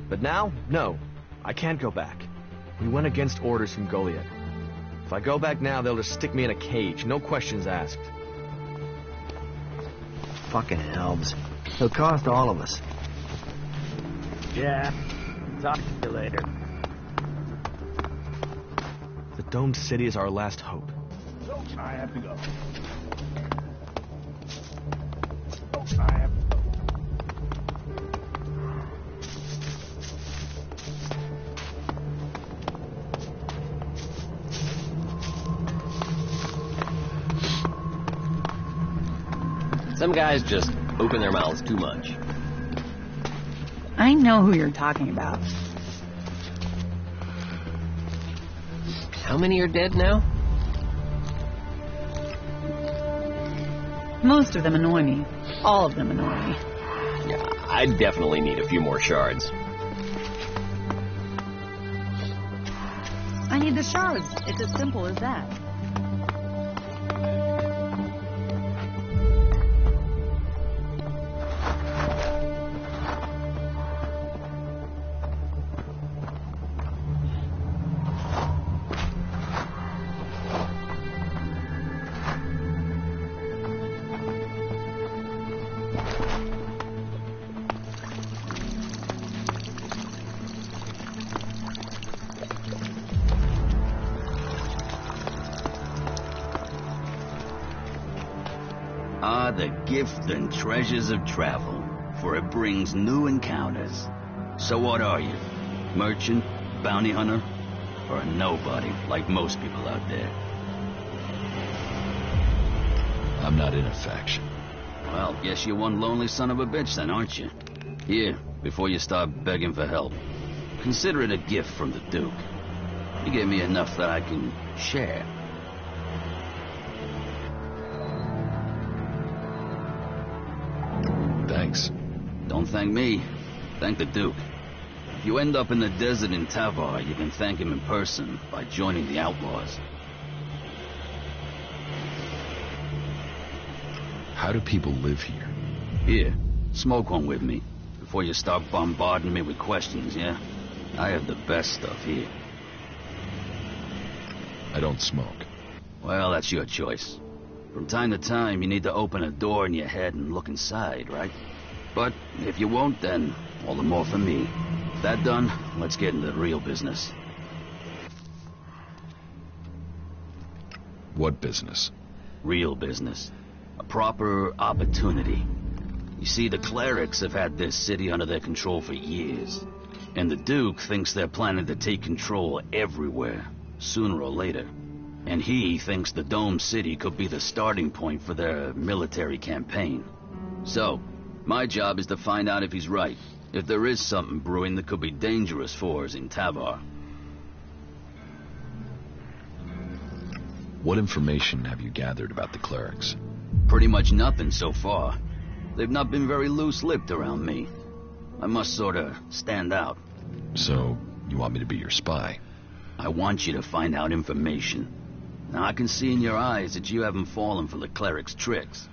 [SPEAKER 10] But now, no, I can't go back. We went against orders from Goliath. If I go back now, they'll just stick me in a cage, no questions asked.
[SPEAKER 5] Fucking elves. It'll cost all of us.
[SPEAKER 14] Yeah. Talk to you later.
[SPEAKER 10] The domed city is our last hope.
[SPEAKER 17] So I have to go. I have to go.
[SPEAKER 20] Some guys just open their mouths too much.
[SPEAKER 13] I know who you're talking about.
[SPEAKER 20] How many are dead now?
[SPEAKER 13] Most of them annoy me. All of them annoy me.
[SPEAKER 20] Yeah, I definitely need a few more shards.
[SPEAKER 13] I need the shards. It's as simple as that.
[SPEAKER 17] The gift and treasures of travel, for it brings new encounters. So what are you? Merchant? Bounty hunter? Or a nobody, like most people out there?
[SPEAKER 2] I'm not in a faction.
[SPEAKER 17] Well, guess you're one lonely son of a bitch then, aren't you? Here, before you start begging for help, consider it a gift from the Duke. You gave me enough that I can share.
[SPEAKER 2] Thanks.
[SPEAKER 17] Don't thank me. Thank the Duke. If you end up in the desert in Tavar, you can thank him in person by joining the outlaws.
[SPEAKER 2] How do people live here?
[SPEAKER 17] Here, smoke one with me, before you start bombarding me with questions, yeah? I have the best stuff here.
[SPEAKER 2] I don't smoke.
[SPEAKER 17] Well, that's your choice. From time to time, you need to open a door in your head and look inside, right? But if you won't, then all the more for me. That done, let's get into the real business.
[SPEAKER 2] What business?
[SPEAKER 17] Real business. A proper opportunity. You see, the clerics have had this city under their control for years. And the Duke thinks they're planning to take control everywhere, sooner or later. And he thinks the Dome City could be the starting point for their military campaign. So,
[SPEAKER 21] My job is to find out if he's right. If there is something brewing that could be dangerous for us in Tavar.
[SPEAKER 2] What information have you gathered about the clerics?
[SPEAKER 21] Pretty much nothing so far. They've not been very loose-lipped around me. I must sorta stand out.
[SPEAKER 2] So, you want me to be your spy?
[SPEAKER 21] I want you to find out information. Now I can see in your eyes that you haven't fallen for the cleric's tricks.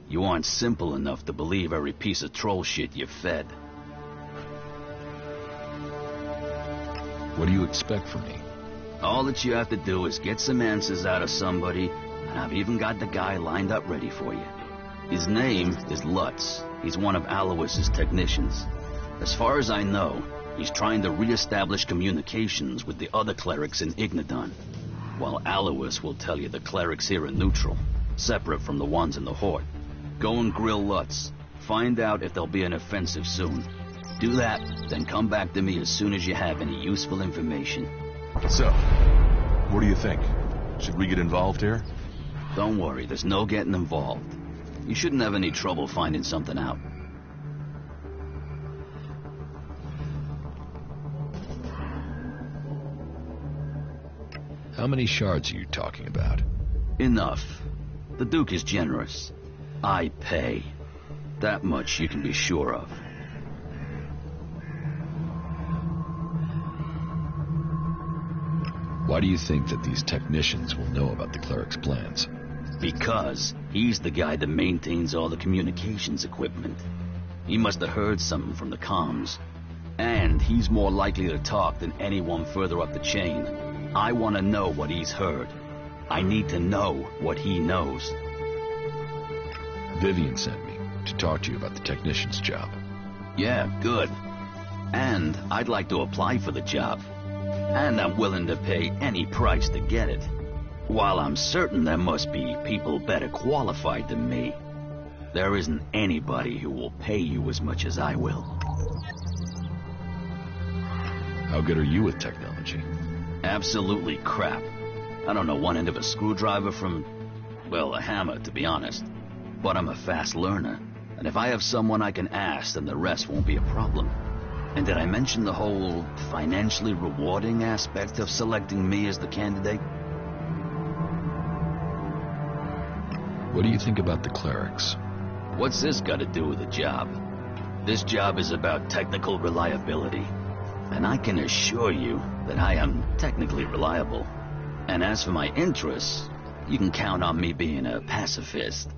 [SPEAKER 21] You aren't simple enough to believe every piece of troll shit you're fed.
[SPEAKER 2] What do you expect from me?
[SPEAKER 21] All that you have to do is get some answers out of somebody, and I've even got the guy lined up ready for you. His name is Lutz. He's one of Alois's technicians. As far as I know, he's trying to re-establish communications with the other clerics in Ignadon, while Alois will tell you the clerics here are neutral, separate from the ones in the Horde. Go and grill Lutz. Find out if there'll be an offensive soon. Do that, then come back to me as soon as you have any useful information.
[SPEAKER 3] So, what do you think? Should we get involved here?
[SPEAKER 21] Don't worry, there's no getting involved. You shouldn't have any trouble finding something out.
[SPEAKER 2] How many shards are you talking about?
[SPEAKER 21] Enough. The Duke is generous. I pay. That much you can be sure of.
[SPEAKER 2] Why do you think that these technicians will know about the cleric's plans?
[SPEAKER 21] Because he's the guy that maintains all the communications equipment. He must have heard something from the comms. And he's more likely to talk than anyone further up the chain. I want to know what he's heard. I need to know what he knows.
[SPEAKER 2] Vivian sent me to talk to you about the technician's job.
[SPEAKER 21] Yeah, good. And I'd like to apply for the job. And I'm willing to pay any price to get it. While I'm certain there must be people better qualified than me, there isn't anybody who will pay you as much as I will.
[SPEAKER 2] How good are you with technology?
[SPEAKER 21] Absolutely crap. I don't know one end of a screwdriver from, well, a hammer, to be honest. But I'm a fast learner, and if I have someone I can ask, then the rest won't be a problem. And did I mention the whole financially rewarding aspect of selecting me as the candidate?
[SPEAKER 2] What do you think about the clerics?
[SPEAKER 21] What's this got to do with the job? This job is about technical reliability. And I can assure you that I am technically reliable. And as for my interests, you can count on me being a pacifist.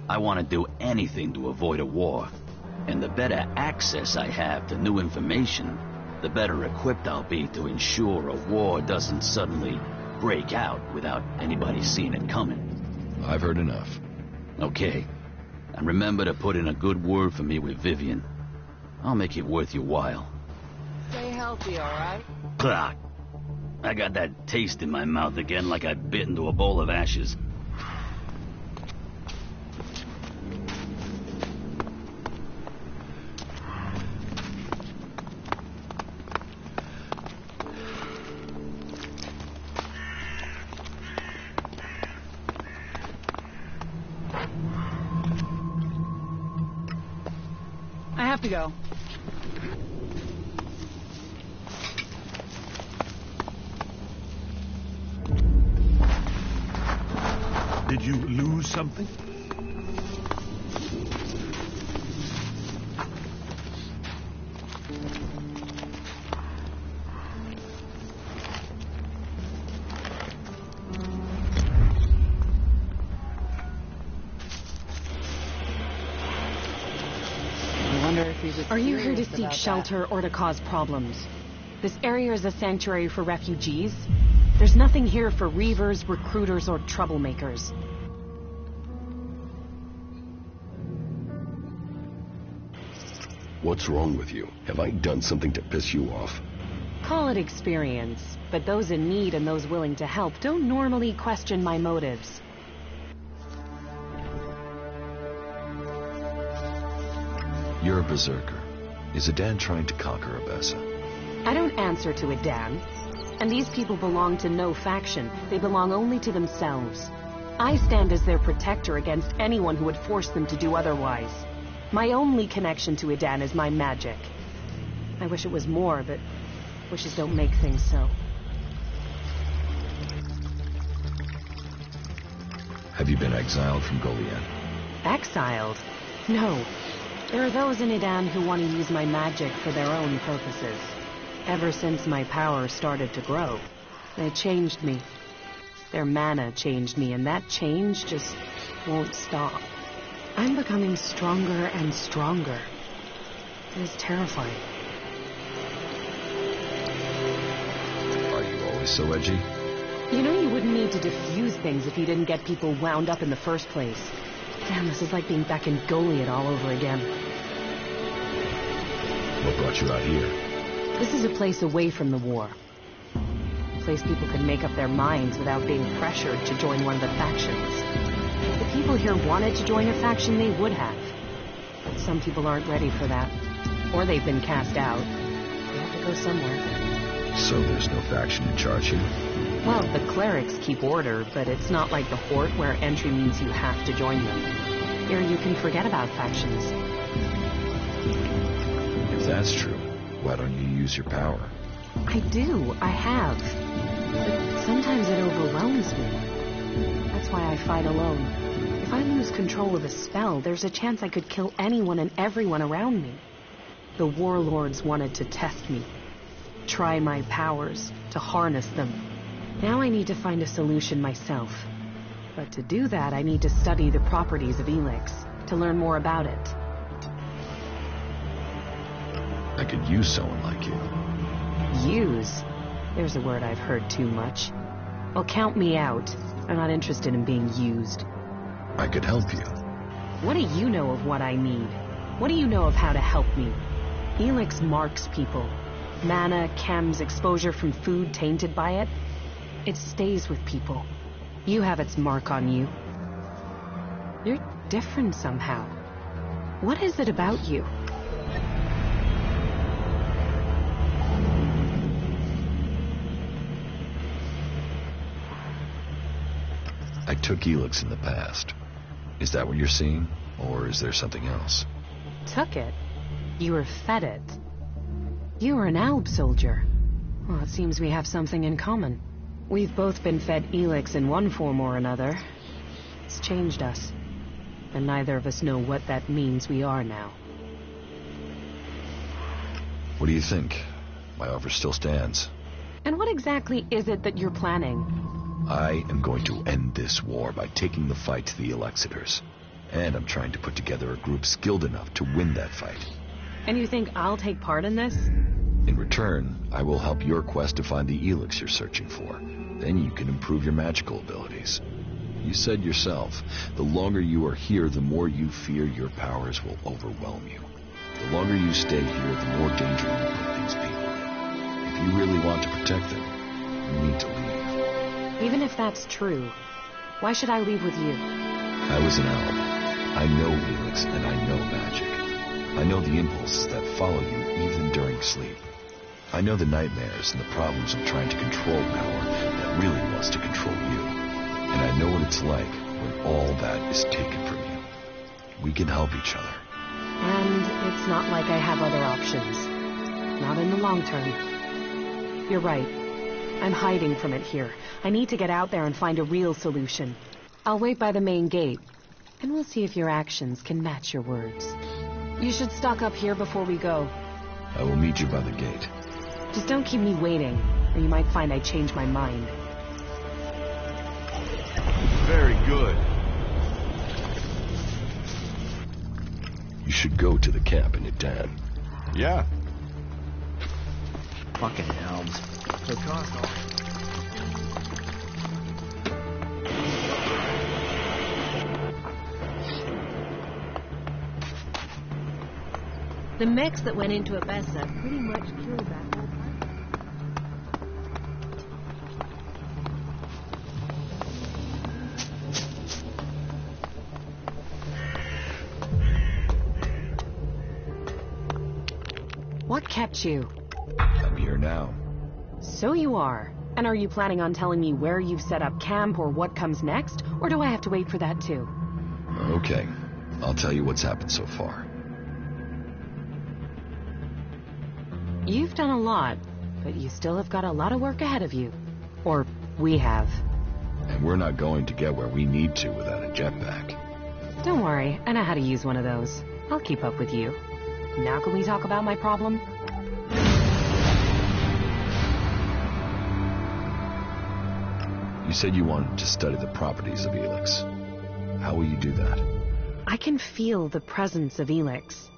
[SPEAKER 21] I want to do anything to avoid a war. And the better access I have to new information, the better equipped I'll be to ensure a war doesn't suddenly break out without anybody seeing it coming.
[SPEAKER 2] I've heard enough.
[SPEAKER 21] Okay. And remember to put in a good word for me with Vivian. I'll make it worth your while.
[SPEAKER 6] Stay healthy, alright?
[SPEAKER 21] Clack. I got that taste in my mouth again like I bit into a bowl of ashes.
[SPEAKER 13] I have to go.
[SPEAKER 17] Did you lose something?
[SPEAKER 6] Are
[SPEAKER 11] you here to seek shelter or to cause problems? This area is a sanctuary for refugees. There's nothing here for reavers, recruiters, or troublemakers.
[SPEAKER 16] What's wrong with you? Have I done something to piss you off?
[SPEAKER 11] Call it experience, but those in need and those willing to help don't normally question my motives.
[SPEAKER 2] You're a berserker. Is Adan trying to conquer Abessa?
[SPEAKER 11] I don't answer to Adan. And these people belong to no faction. They belong only to themselves. I stand as their protector against anyone who would force them to do otherwise. My only connection to Edan is my magic. I wish it was more, but wishes don't make things so.
[SPEAKER 2] Have you been exiled from Goliad?
[SPEAKER 11] Exiled? No. There are those in Edan who want to use my magic for their own purposes. Ever since my power started to grow, they changed me. Their mana changed me, and that change just won't stop. I'm becoming stronger and stronger. It is terrifying.
[SPEAKER 2] Are you always so edgy?
[SPEAKER 11] You know you wouldn't need to diffuse things if you didn't get people wound up in the first place. Damn, this is like being back in Goliad all over again.
[SPEAKER 2] What brought you out here?
[SPEAKER 11] This is a place away from the war. A place people could make up their minds without being pressured to join one of the factions. If the people here wanted to join a faction, they would have. But some people aren't ready for that. Or they've been cast out. They have to go somewhere.
[SPEAKER 2] So there's no faction in charge here?
[SPEAKER 11] Well, the clerics keep order, but it's not like the Horde where entry means you have to join them. Here you can forget about factions.
[SPEAKER 2] If that's true, why don't you use your power?
[SPEAKER 11] I do. I have. But sometimes it overwhelms me. That's why I fight alone. If I lose control of a spell, there's a chance I could kill anyone and everyone around me. The warlords wanted to test me. Try my powers, to harness them. Now I need to find a solution myself. But to do that, I need to study the properties of Elex, to learn more about it.
[SPEAKER 2] I could use someone like you.
[SPEAKER 11] Use? There's a word I've heard too much. Well, count me out. I'm not interested in being used.
[SPEAKER 2] I could help you.
[SPEAKER 11] What do you know of what I need? What do you know of how to help me? Elex marks people. Mana, chems, exposure from food tainted by it. It stays with people. You have its mark on you. You're different somehow. What is it about you?
[SPEAKER 2] I took Elex in the past. Is that what you're seeing? Or is there something else?
[SPEAKER 11] Took it? You were fed it. You were an Alb soldier. Well, it seems we have something in common. We've both been fed Elex in one form or another. It's changed us. And neither of us know what that means we are now.
[SPEAKER 2] What do you think? My offer still stands.
[SPEAKER 11] And what exactly is it that you're planning?
[SPEAKER 2] I am going to end this war by taking the fight to the Elexitors. And I'm trying to put together a group skilled enough to win that fight.
[SPEAKER 11] And you think I'll take part in this?
[SPEAKER 2] In return, I will help your quest to find the Elex you're searching for. Then you can improve your magical abilities. You said yourself, the longer you are here, the more you fear your powers will overwhelm you. The longer you stay here, the more danger you put these people in. If you really want to protect them, you need to leave.
[SPEAKER 11] Even if that's true, why should I leave with you?
[SPEAKER 2] I was an Alb. I know Elex and I know magic. I know the impulses that follow you even during sleep. I know the nightmares and the problems of trying to control power that really wants to control you. And I know what it's like when all that is taken from you. We can help each other.
[SPEAKER 11] And it's not like I have other options. Not in the long term. You're right. I'm hiding from it here. I need to get out there and find a real solution. I'll wait by the main gate, and we'll see if your actions can match your words. You should stock up here before we go.
[SPEAKER 2] I will meet you by the gate.
[SPEAKER 11] Just don't keep me waiting, or you might find I change my mind.
[SPEAKER 3] Very good.
[SPEAKER 2] You should go to the camp in Edan.
[SPEAKER 3] Yeah.
[SPEAKER 5] Fucking elves. So cost all.
[SPEAKER 1] The mechs that went into Abessa pretty much killed that whole party.
[SPEAKER 11] What kept you?
[SPEAKER 2] I'm here now.
[SPEAKER 11] So you are. And are you planning on telling me where you've set up camp or what comes next? Or do I have to wait for that too?
[SPEAKER 2] Okay. I'll tell you what's happened so far.
[SPEAKER 1] You've done a lot, but you still have got a lot of work ahead of you. Or we have.
[SPEAKER 2] And we're not going to get where we need to without a jetpack.
[SPEAKER 1] Don't worry, I know how to use one of those. I'll keep up with you. Now can we talk about my problem?
[SPEAKER 2] You said you wanted to study the properties of Elex. How will you do that?
[SPEAKER 1] I can feel the presence of Elex.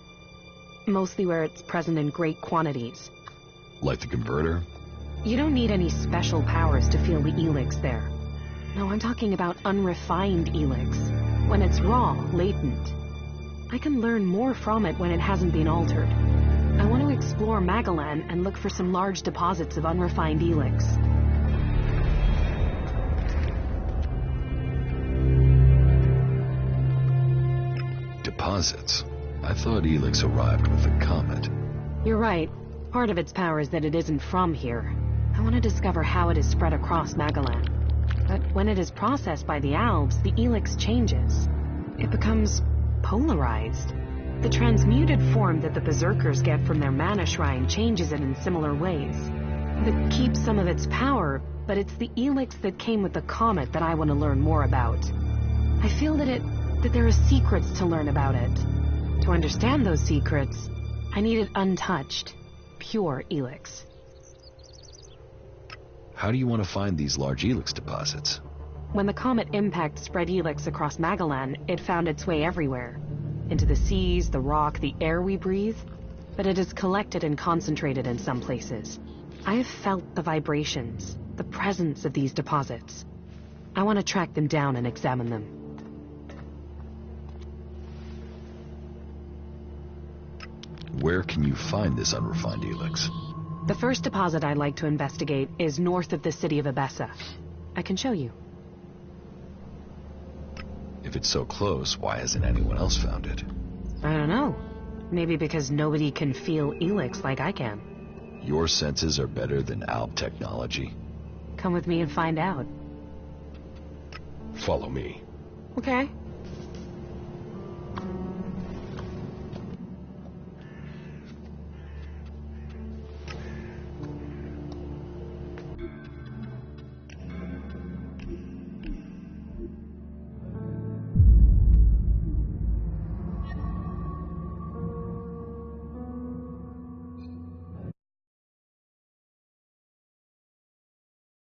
[SPEAKER 1] Mostly where it's present in great quantities.
[SPEAKER 2] Like the converter?
[SPEAKER 1] You don't need any special powers to feel the Elex there. No, I'm talking about unrefined Elex. When it's raw, latent. I can learn more from it when it hasn't been altered. I want to explore Magalan and look for some large deposits of unrefined Elex.
[SPEAKER 2] Deposits? I thought Elex arrived with the comet.
[SPEAKER 1] You're right. Part of its power is that it isn't from here. I want to discover how it is spread across Magalan. But when it is processed by the Alps, the Elex changes. It becomes polarized. The transmuted form that the Berserkers get from their mana shrine changes it in similar ways. That keeps some of its power, but it's the Elex that came with the comet that I want to learn more about. I feel that there are secrets to learn about it. To understand those secrets, I need it untouched, pure Elex.
[SPEAKER 2] How do you want to find these large Elex deposits?
[SPEAKER 1] When the comet impact spread Elex across Magalan, it found its way everywhere. Into the seas, the rock, the air we breathe. But it is collected and concentrated in some places. I have felt the vibrations, the presence of these deposits. I want to track them down and examine them.
[SPEAKER 2] Where can you find this unrefined Elex?
[SPEAKER 1] The first deposit I'd like to investigate is north of the city of Abessa. I can show you.
[SPEAKER 2] If it's so close, why hasn't anyone else found it?
[SPEAKER 1] I don't know. Maybe because nobody can feel Elex like I can.
[SPEAKER 2] Your senses are better than Alp technology.
[SPEAKER 1] Come with me and find out.
[SPEAKER 19] Follow me.
[SPEAKER 1] Okay.